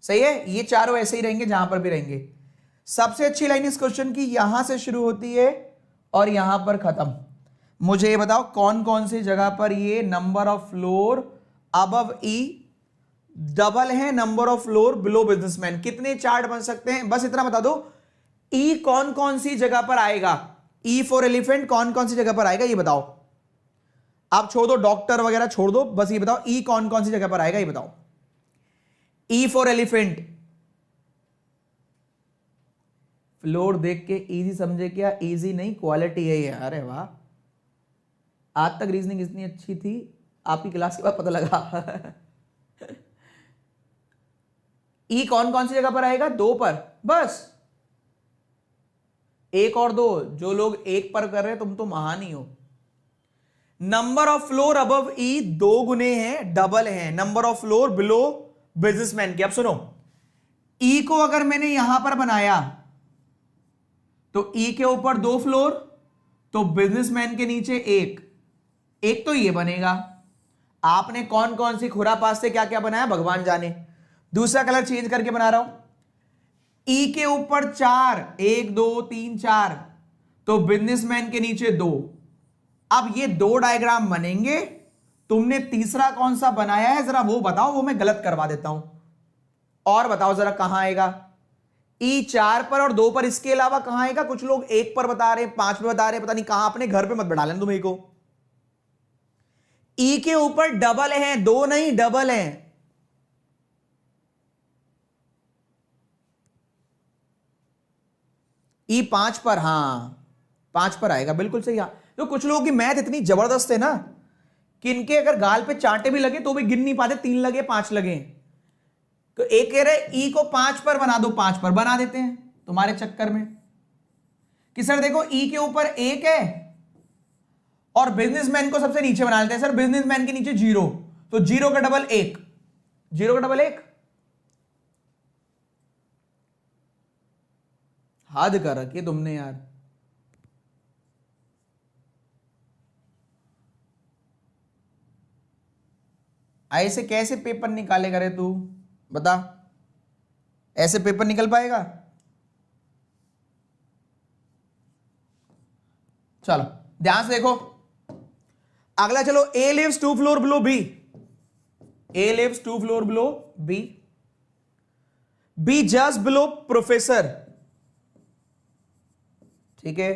सही है? ये चारों ऐसे ही रहेंगे जहां पर भी रहेंगे। सबसे अच्छी लाइन इस क्वेश्चन की यहां से शुरू होती है और यहां पर खत्म। मुझे ये बताओ कौन कौन सी जगह पर ये number of floor above E double है number of floor below businessman. कितने चार्ट बन सकते हैं बस इतना बता दो। ई कौन कौन सी जगह पर आएगा, ई फॉर एलिफेंट कौन कौन सी जगह पर आएगा ये बताओ। आप छोड़ दो डॉक्टर वगैरह छोड़ दो, बस ये बताओ ई कौन कौन सी जगह पर आएगा ये बताओ। ई फॉर एलिफेंट, फ्लोर देख के इजी समझे क्या? इजी नहीं, क्वालिटी है ये। अरे वाह, आज तक रीजनिंग इतनी अच्छी थी, आपकी क्लास के बाद पता लगा। ई कौन कौन सी जगह पर आएगा? 2 पर, बस 1 और 2। जो लोग 1 पर कर रहे हैं तुम तो महान ही हो। नंबर ऑफ फ्लोर अबव ई 2 गुने हैं, डबल है number of floor below businessman के। अब सुनो, ई को अगर मैंने यहां पर बनाया तो ई के ऊपर 2 फ्लोर, तो बिजनेसमैन के नीचे 1 तो ये बनेगा। आपने कौन कौन सी खुरापात से क्या क्या बनाया भगवान जाने। दूसरा कलर चेंज करके बना रहा हूं। ई के ऊपर 4, 1 2 3 4, तो बिजनेसमैन के नीचे 2। अब ये 2 डायग्राम बनेंगे। तुमने तीसरा कौन सा बनाया है जरा वो बताओ, वो मैं गलत करवा देता हूं। और बताओ जरा कहां आएगा? ई 4 पर और 2 पर, इसके अलावा कहां आएगा? कुछ लोग 1 पर बता रहे हैं, 5 पर बता रहे हैं, पता नहीं कहां। अपने घर पे मत बैठा लेना तुम को। ई के ऊपर डबल है, 2 नहीं डबल है। ई 5 पर, हाँ 5 पर आएगा, बिल्कुल सही। तो कुछ लोगों की मैथ इतनी जबरदस्त है ना कि इनके अगर गाल पे चांटे भी लगे तो भी गिन नहीं पाते, 3 लगे 5 लगे। तो एक कह रहे ई को 5 पर बना दो, 5 पर बना देते हैं तुम्हारे चक्कर में कि सर देखो ई के ऊपर 1 है और बिजनेसमैन को सबसे नीचे बना लेते हैं। सर बिजनेसमैन के नीचे 0, तो 0 का डबल 1, 0 का डबल 1। हद कर रखी तुमने यार। ऐसे कैसे पेपर निकालेगा रे तू, बता? ऐसे पेपर निकल पाएगा? चलो ध्यान से देखो अगला। चलो A lives 2 floor below B, A lives 2 floor below B, B just below professor, ठीक है?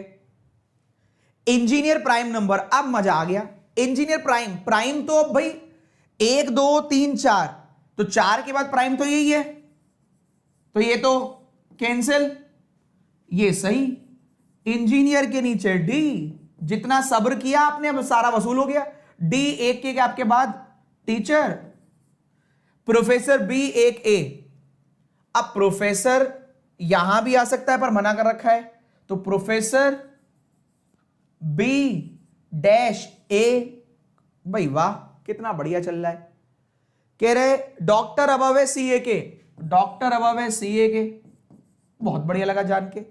इंजीनियर प्राइम नंबर, अब मजा आ गया। इंजीनियर प्राइम, प्राइम तो अब भाई 1 2 3 4, तो 4 के बाद प्राइम तो यही है, तो ये तो कैंसिल, ये सही। इंजीनियर के नीचे डी, जितना सब्र किया आपने अब सारा वसूल हो गया। डी 1 के आपके बाद टीचर, प्रोफेसर बी 1 ए। अब प्रोफेसर यहां भी आ सकता है पर मना कर रखा है, तो प्रोफेसर बी डैश ए। भाई वाह कितना बढ़िया चल रहा है। कह रहे डॉक्टर अबव है सीए के, डॉक्टर अबव है सीए के, बहुत बढ़िया लगा जान के।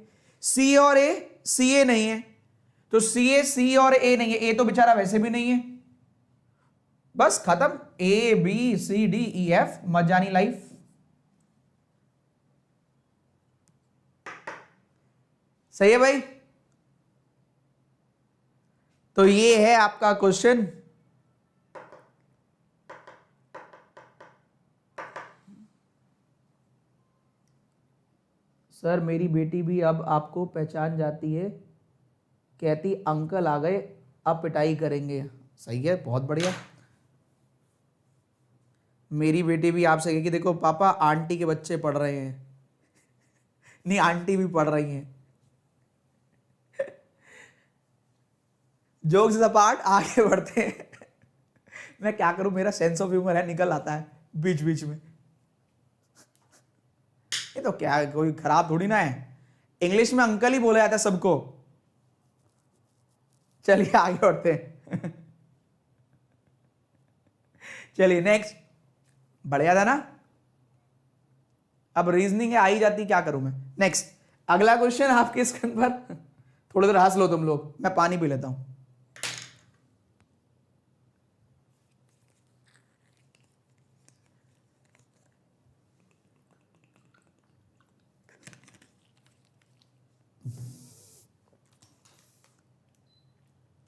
सी और ए, सीए नहीं है, तो सी और ए नहीं है, ए तो बेचारा वैसे भी नहीं है, बस खत्म, A B C D E F, मजानी लाइफ। सही है भाई। तो ये है आपका क्वेश्चन। सर मेरी बेटी भी अब आपको पहचान जाती है, कहती अंकल आ गए अब पिटाई करेंगे। सही है, बहुत बढ़िया। मेरी बेटी भी आपसे कहेगी देखो पापा आंटी के बच्चे पढ़ रहे हैं। नहीं, आंटी भी पढ़ रही हैं। जोक्स अपार्ट, आगे बढ़ते हैं। मैं क्या करूं, मेरा सेंस ऑफ ह्यूमर है, निकल आता है बीच बीच में। ये तो क्या है, कोई खराब थोड़ी ना है, इंग्लिश में अंकल ही बोला जाता है सबको। चलिए आगे बढ़ते हैं। चलिए नेक्स्ट, बढ़िया था ना। अब रीजनिंग है, आ ही जाती, क्या करूं मैं। नेक्स्ट अगला क्वेश्चन आपके स्क्रीन पर। थोड़ी देर हंस लो तुम लोग, मैं पानी पी लेता हूं।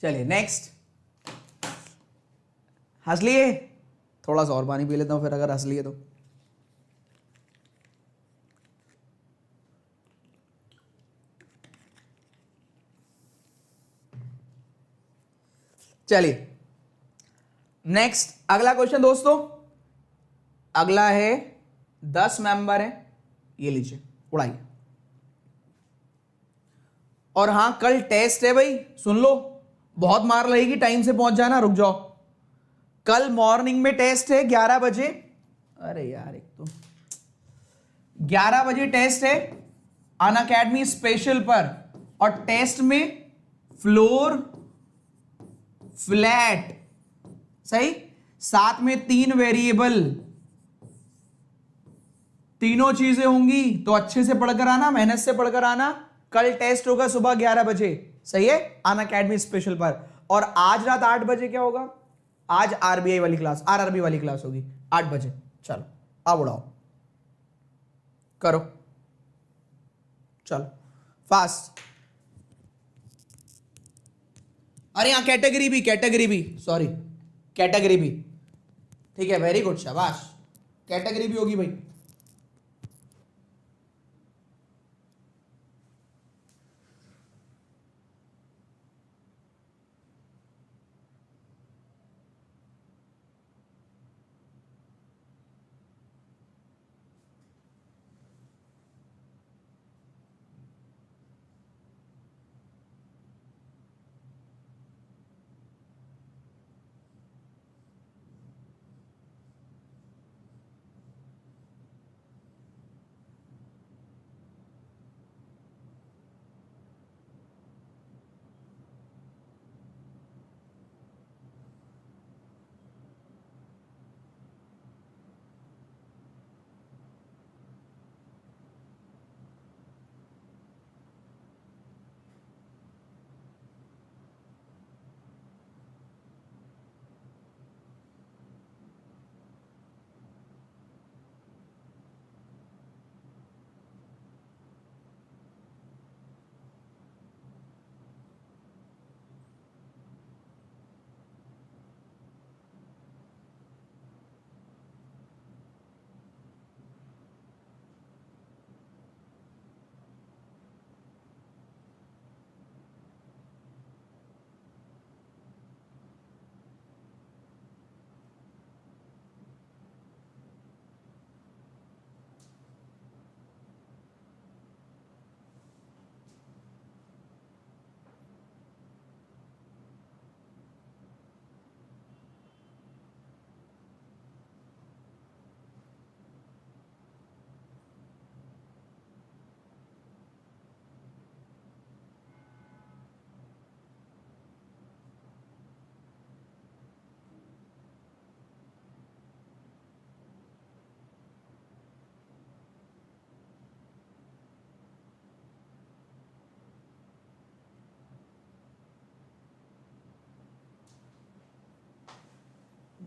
चलिए नेक्स्ट, हंस लिए, थोड़ा सा और पानी पी लेता हूं फिर अगर हंस लिए तो। चलिए नेक्स्ट अगला क्वेश्चन दोस्तों, अगला है 10 मेंबर है, ये लीजिए उड़ाइए। और हां कल टेस्ट है भाई, सुन लो, बहुत मार लगेगी, टाइम से पहुंच जाना, रुक जाओ। कल मॉर्निंग में टेस्ट है 11 बजे। अरे यार एक तो 11 बजे टेस्ट है अनअकैडमी स्पेशल पर, और टेस्ट में फ्लोर फ्लैट, सही, साथ में 3 वेरिएबल, तीनों चीजें होंगी। तो अच्छे से पढ़कर आना, मेहनत से पढ़कर आना। कल टेस्ट होगा सुबह 11 बजे, सही है, अनअकैडमी स्पेशल पर। और आज रात 8 बजे क्या होगा, आज आरबीआई वाली क्लास, आरआरबी वाली क्लास होगी 8 बजे। चलो अब उड़ाओ, करो, चलो फास्ट। अरे यहां कैटेगरी भी सॉरी, कैटेगरी भी, ठीक है, वेरी गुड, शाबाश, कैटेगरी भी होगी भाई।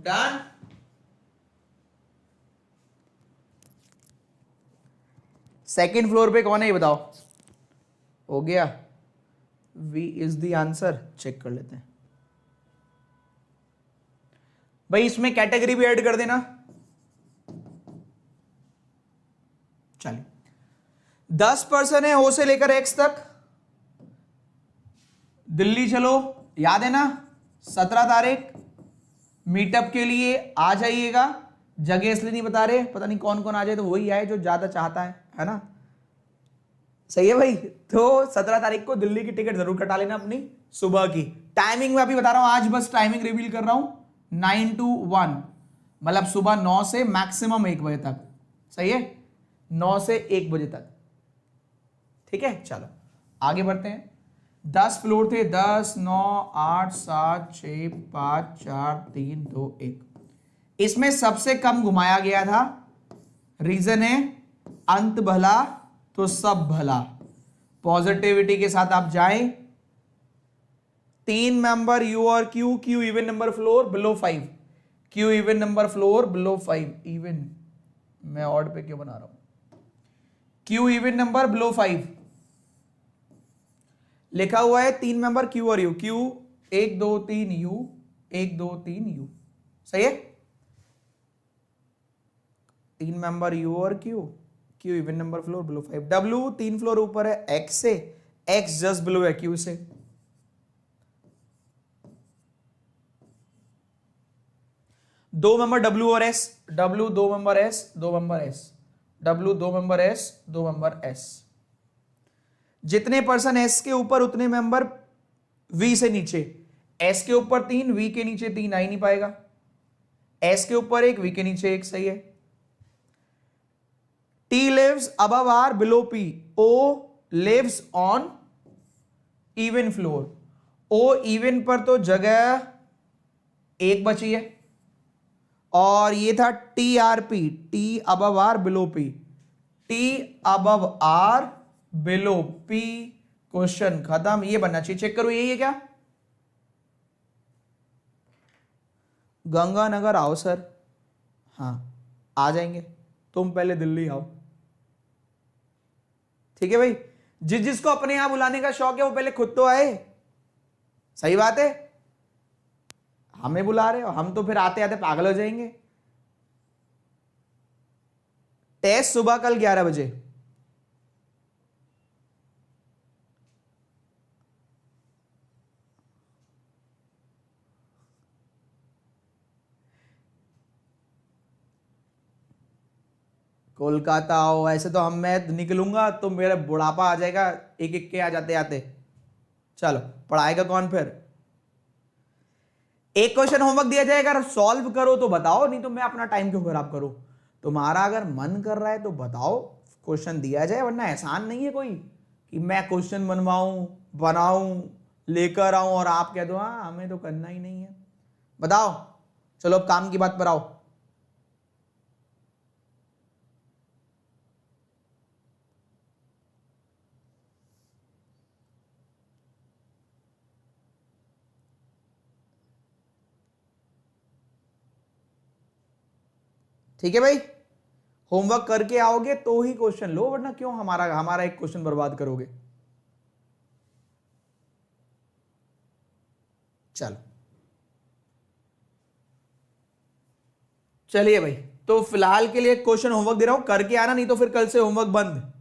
डन। सेकेंड फ्लोर पे कौन है ये बताओ। हो गया, V is the answer. Check कर लेते हैं भाई, इसमें कैटेगरी भी ऐड कर देना। चलिए 10 पर्सन है ओ से लेकर एक्स तक। दिल्ली चलो, याद है ना 17 तारीख मीटअप के लिए आ जाइएगा। जगह इसलिए नहीं बता रहे, पता नहीं कौन कौन आ जाए, तो वही आए जो ज्यादा चाहता है ना। सही है भाई। तो 17 तारीख को दिल्ली की टिकट जरूर कटा लेना अपनी सुबह की। टाइमिंग में अभी बता रहा हूं, आज बस टाइमिंग रिवील कर रहा हूं, 9 to 1, मतलब सुबह 9 से मैक्सिमम 1 बजे तक। सही है, 9 से 1 बजे तक। ठीक है, चलो आगे बढ़ते हैं। 10 फ्लोर थे, 10, 9, 8, 7, 6, 5, 4, 3, 2, 1। इसमें सबसे कम घुमाया गया था। रीजन है अंत भला तो सब भला। पॉजिटिविटी के साथ आप जाएं। 3 मेंबर यू और Q, Q even number floor below 5, Q even number floor below 5। Even मैं ऑड पे क्यों बना रहा हूं, क्यू इवन नंबर बिलो 5 लिखा हुआ है। 3 मेंबर क्यू और यू, क्यू 1 2 3 यू, 1 2 3 यू। सही है, 3 मेंबर यू और Q, Q even number floor below 5। W 3 floor ऊपर है एक्स से, एक्स जस्ट बिलो है क्यू से। दो मेंबर डब्ल्यू और S, W 2 member S, 2 member S, W 2 member S, 2 member S. जितने पर्सन एस के ऊपर उतने मेंबर वी से नीचे। एस के ऊपर 3, वी के नीचे 3 आ ही नहीं पाएगा। एस के ऊपर 1, वी के नीचे 1। सही है। T lives above R below P. O lives on even floor. O even पर तो जगह 1 बची है, और ये था TRP, T above R below P, T above R below P। Question खत्म। ये बनना चाहिए, चेक करो यही है क्या। गंगानगर आओ सर। हाँ आ जाएंगे, तुम पहले दिल्ली आओ। ठीक है भाई, जिसको अपने यहां बुलाने का शौक है वो पहले खुद तो आए। सही बात है, हमें बुला रहे हो, हम तो फिर आते आते पागल हो जाएंगे। टेस्ट सुबह कल 11 बजे। कोलकाता आओ। ऐसे तो मैं निकलूंगा तो मेरा बुढ़ापा आ जाएगा एक एक के आ जाते आते। चलो पढ़ाएगा कौन फिर। एक क्वेश्चन होमवर्क दिया जाएगा, अगर सॉल्व करो तो बताओ, नहीं तो मैं अपना टाइम क्यों खराब करूं। तुम्हारा अगर मन कर रहा है तो बताओ, क्वेश्चन दिया जाए, वरना एहसान नहीं है कोई कि मैं क्वेश्चन बनाऊं लेकर आऊं और आप कह दो हाँ हमें तो करना ही नहीं है। बताओ, चलो अब काम की बात पर आओ। ठीक है भाई, होमवर्क करके आओगे तो ही क्वेश्चन लो, वरना क्यों हमारा एक क्वेश्चन बर्बाद करोगे। चलो चलिए भाई, तो फिलहाल के लिए क्वेश्चन होमवर्क दे रहा हूं, करके आना, नहीं तो फिर कल से होमवर्क बंद।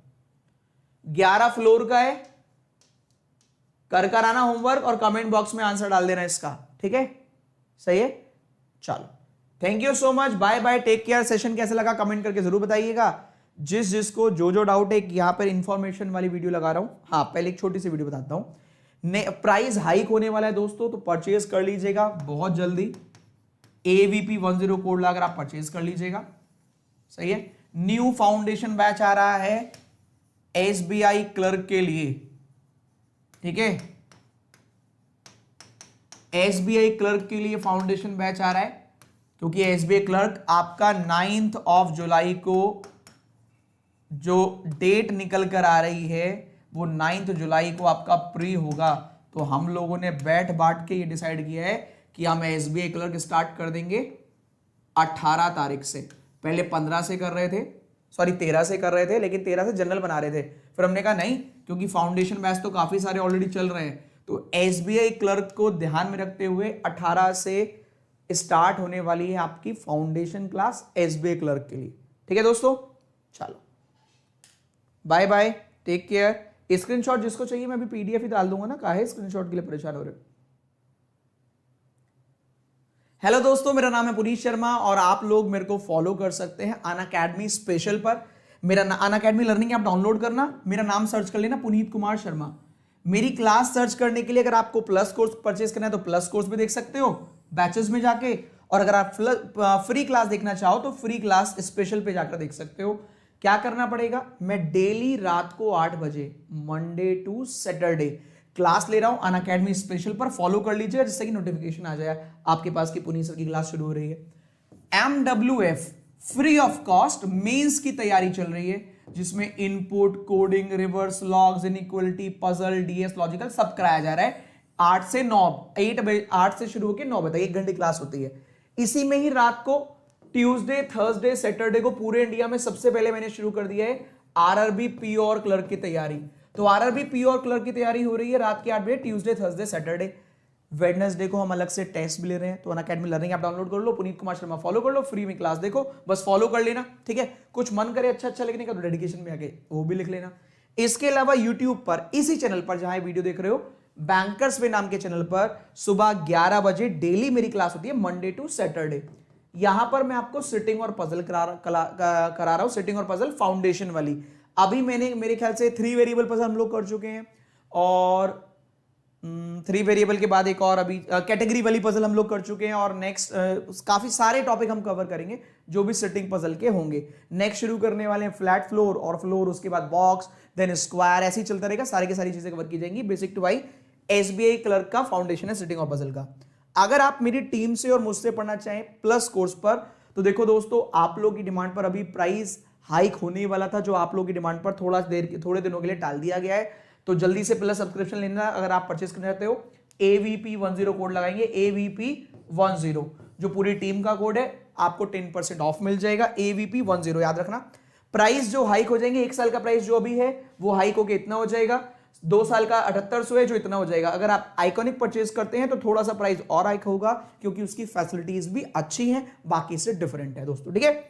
11 फ्लोर का है, कर आना होमवर्क और कमेंट बॉक्स में आंसर डाल देना इसका। ठीक है, सही है। चलो thank you so much, bye bye, take care. Session कैसा लगा कमेंट करके जरूर बताइएगा। जिसको जो डाउट है, यहां पर इंफॉर्मेशन वाली वीडियो लगा रहा हूं। हाँ पहले एक छोटी सी वीडियो बताता हूं। प्राइस हाइक होने वाला है दोस्तों, तो परचेज कर लीजिएगा बहुत जल्दी। AVP 10 कोड लाकर आप परचेज कर लीजिएगा। सही है। न्यू फाउंडेशन बैच आ रहा है SBI क्लर्क के लिए। ठीक है, SBI क्लर्क के लिए फाउंडेशन बैच आ रहा है, क्योंकि SBI क्लर्क आपका 9 जुलाई को जो डेट निकल कर आ रही है वो 9 जुलाई को आपका प्री होगा। तो हम लोगों ने बैठ बांट के ये डिसाइड किया है कि हम SBI क्लर्क स्टार्ट कर देंगे 18 तारीख से। पहले 15 से कर रहे थे, सॉरी 13 से कर रहे थे, लेकिन 13 से जनरल बना रहे थे। फिर हमने कहा नहीं, क्योंकि फाउंडेशन बैच तो काफी सारे ऑलरेडी चल रहे हैं, तो एसबीआई क्लर्क को ध्यान में रखते हुए 18 से स्टार्ट होने वाली है आपकी फाउंडेशन क्लास एसबीआई क्लर्क के लिए। ठीक है दोस्तों, चलो bye bye, take care. Screenshot जिसको चाहिए मैं अभी पीडीएफ ही डाल दूंगा ना, काहे स्क्रीनशॉट के लिए परेशान हो रहे हो। हेलो दोस्तों, मेरा नाम है पुनीत शर्मा और आप लोग मेरे को फॉलो कर सकते हैं अनअकैडमी स्पेशल पर। मेरा अनअकैडमी लर्निंग ऐप डाउनलोड करना, मेरा नाम सर्च कर लेना पुनीत कुमार शर्मा। मेरी क्लास सर्च करने के लिए अगर आपको प्लस कोर्स परचेज करना है तो प्लस कोर्स भी देख सकते हो बैचेस में जाके, और अगर आप फ्री क्लास देखना चाहो तो फ्री क्लास स्पेशल पे जाकर देख सकते हो। क्या करना पड़ेगा, मैं डेली रात को 8 बजे मंडे टू सैटरडे क्लास ले रहा हूं अनअकैडमी स्पेशल पर, फॉलो कर लीजिए जिससे कि नोटिफिकेशन आ जाए आपके पास कि पुनीत सर की क्लास शुरू हो रही है। MWF free of cost mains की तैयारी चल रही है, जिसमें input, coding, reverse logs, inequality, puzzle, DS, logical सब कराया जा रहा है 8 से 9, 8 बजे 8 से शुरू होकर 9 बजे तक 1 घंटे क्लास होती है। इसी में ही रात को ट्यूसडे, थर्सडे, सैटरडे को पूरे इंडिया में सबसे पहले मैंने शुरू कर दिया है आरआरबी पी और क्लर्क की तैयारी। तो आरआरबी पी और क्लर्क की तैयारी हो रही है रात के 8 बजे, ट्यूसडे, थर्सडे, सैटरडे। वेडनेसडे को हम अलग से टेस्ट भी ले रहे हैं, तो अनअकैडमी लर्निंग ऐप डाउनलोड कर लो, पुनीत कुमार शर्मा फॉलो कर लो, फ्री में क्लास देखो, बस फॉलो कर लेना। ठीक है, कुछ मन करे अच्छा लिखने का तो डेडिकेशन में आके वो भी लिख लेना। इसके अलावा यूट्यूब पर इसी चैनल पर जहां वीडियो देख रहे हो, बैंकर्स वे नाम के चैनल पर सुबह 11 बजे डेली मेरी क्लास होती है मंडे टू सैटरडे। यहां पर मैं आपको सिटिंग और पजल करा रहा हूं, सिटिंग और पजल फाउंडेशन वाली। अभी मैंने मेरे ख्याल से 3 वेरिएबल पजल हम लोग कर चुके हैं, और 3 वेरिएबल के बाद एक और अभी कैटेगरी वाली पजल हम लोग कर चुके हैं, और नेक्स्ट काफी सारे टॉपिक हम कवर करेंगे जो भी सिटिंग पजल के होंगे। नेक्स्ट शुरू करने वाले हैं फ्लैट फ्लोर और फ्लोर, उसके बाद बॉक्स, देन स्क्वायर, ऐसे ही चलता रहेगा, सारी की सारी चीजें कवर की जाएंगी। Basic to why SBI clerk का फाउंडेशन है सिटिंग और पजल का। अगर आप मेरी टीम से और मुझसे पढ़ना चाहें प्लस कोर्स पर, तो देखो दोस्तों, आप लोगों की डिमांड पर अभी प्राइस हाइक होने वाला था, जो आप लोगों की डिमांड पर थोड़े दिनों के लिए टाल दिया गया है। तो जल्दी से प्लस सब्सक्रिप्शन लेना अगर आप परचेस करना चाहते हो। AVP10 कोड लगाएंगे, AVP10 जो पूरी टीम का कोड है, आपको 10% ऑफ मिल जाएगा। AVP10 याद रखना। प्राइस जो हाइक हो जाएंगे, 1 साल का प्राइस जो अभी है वो हाइक होकर इतना हो जाएगा, 2 साल का 7800 है जो इतना हो जाएगा। अगर आप आइकॉनिक परचेज करते हैं तो थोड़ा सा प्राइस और हाइक होगा, क्योंकि उसकी फैसिलिटीज भी अच्छी हैं, बाकी से डिफरेंट है दोस्तों। ठीक है,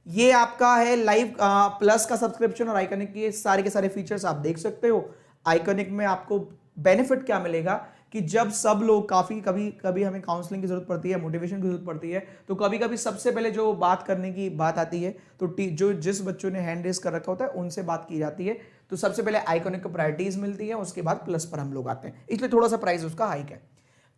ये आपका है लाइव प्लस का सब्सक्रिप्शन, और आइकॉनिक के सारे फीचर्स आप देख सकते हो। आइकॉनिक में आपको बेनिफिट क्या मिलेगा कि जब सब लोग कभी हमें काउंसलिंग की जरूरत पड़ती है, मोटिवेशन की जरूरत पड़ती है, तो कभी सबसे पहले जो बात करने की बात आती है, तो जो जिस बच्चों ने हैंड रेज कर रखा होता है उनसे बात की जाती है। तो सबसे पहले आइकॉनिक को प्रायोरिटीज मिलती है, उसके बाद प्लस पर हम लोग आते हैं, इसलिए थोड़ा सा प्राइस उसका हाइक है।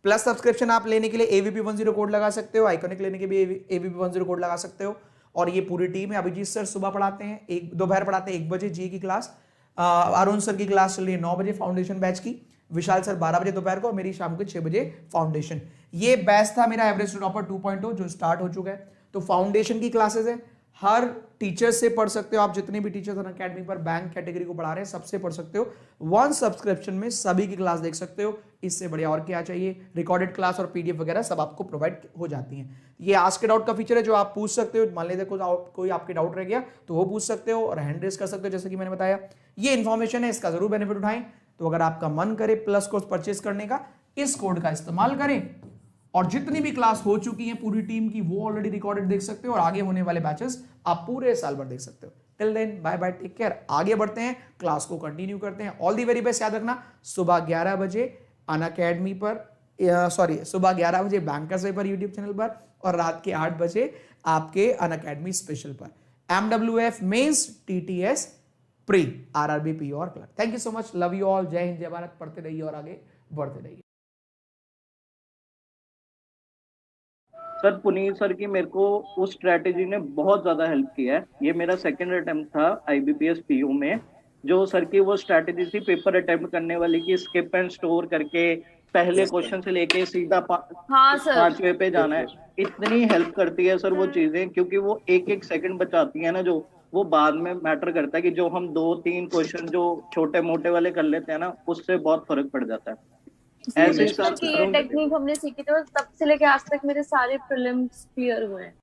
प्लस सब्सक्रिप्शन आप लेने के लिए AVP10 कोड लगा सकते हो, आइकॉनिक लेने के भी AVP10 कोड लगा सकते हो। और ये पूरी टीम है। अभिजीत सर सुबह पढ़ाते हैं, दोपहर पढ़ाते हैं 1 बजे जी की क्लास, अरुण सर की क्लास चल रही है 9 बजे फाउंडेशन बैच की, विशाल सर 12 बजे दोपहर को, और मेरी शाम को 6 बजे फाउंडेशन। ये बैच था मेरा एवरेज टॉपर 2.0 जो स्टार्ट हो चुका है। तो फाउंडेशन की क्लासेस है, हर टीचर से पढ़ सकते हो आप, जितने भी टीचर्स अनअकैडमी पर बैंक कैटेगरी को पढ़ा रहे हैं सबसे पढ़ सकते हो। 1 सब्सक्रिप्शन में सभी की क्लास देख सकते हो, इससे बढ़िया और क्या चाहिए। रिकॉर्डेड क्लास और पीडीएफ वगैरह सब आपको प्रोवाइड हो जाती हैं। ये आस्क डाउट का फीचर है जो आप पूछ सकते हो, मान लीजिए कोई आपके डाउट रह गया तो वो पूछ सकते हो और हैंड रेज कर सकते हो, जैसे कि मैंने बताया। ये इन्फॉर्मेशन है, इसका जरूर बेनिफिट उठाएं। तो अगर आपका मन करे प्लस कोर्स परचेस करने का, इस कोड का इस्तेमाल करें, और जितनी भी क्लास हो चुकी है पूरी टीम की वो ऑलरेडी रिकॉर्डेड देख सकते हो, और आगे होने वाले बैचेस आप पूरे साल भर देख सकते हो। Till then bye bye, take care. आगे बढ़ते हैं, क्लास को कंटिन्यू करते हैं। All the very best. याद रखना, सुबह 11 बजे अनअकैडमी पर, सुबह 11 बजे बैंकर्स वे पर यूट्यूब चैनल पर, और रात के 8 बजे आपके अनअकैडमी स्पेशल पर। MWF mains, TTS pre, RRB P और clerk. Thank you so much, love you all, जय हिंद जय भारत। पढ़ते रहिए और आगे बढ़ते रहिए। सर पुनीत सर की मेरे को उस स्ट्रेटेजी ने बहुत ज्यादा हेल्प किया है। ये मेरा सेकंड अटेम्प्ट था IBPS PO में। जो सर की वो स्ट्रेटेजी थी पेपर अटेम्प्ट करने वाली की, स्किप एंड स्टोर करके पहले क्वेश्चन से लेके सीधा हाँ सर, 5वें पे जाना है, इतनी हेल्प करती है सर वो चीजें, क्योंकि वो एक सेकंड बचाती है ना, जो वो बाद में मैटर करता है। कि जो हम 2-3 क्वेश्चन जो छोटे मोटे वाले कर लेते हैं ना, उससे बहुत फर्क पड़ जाता है। ऐसे ही ये टेक्निक हमने सीखी थी, तब से लेके आज तक मेरे सारे प्रीलिम्स क्लियर हुए हैं।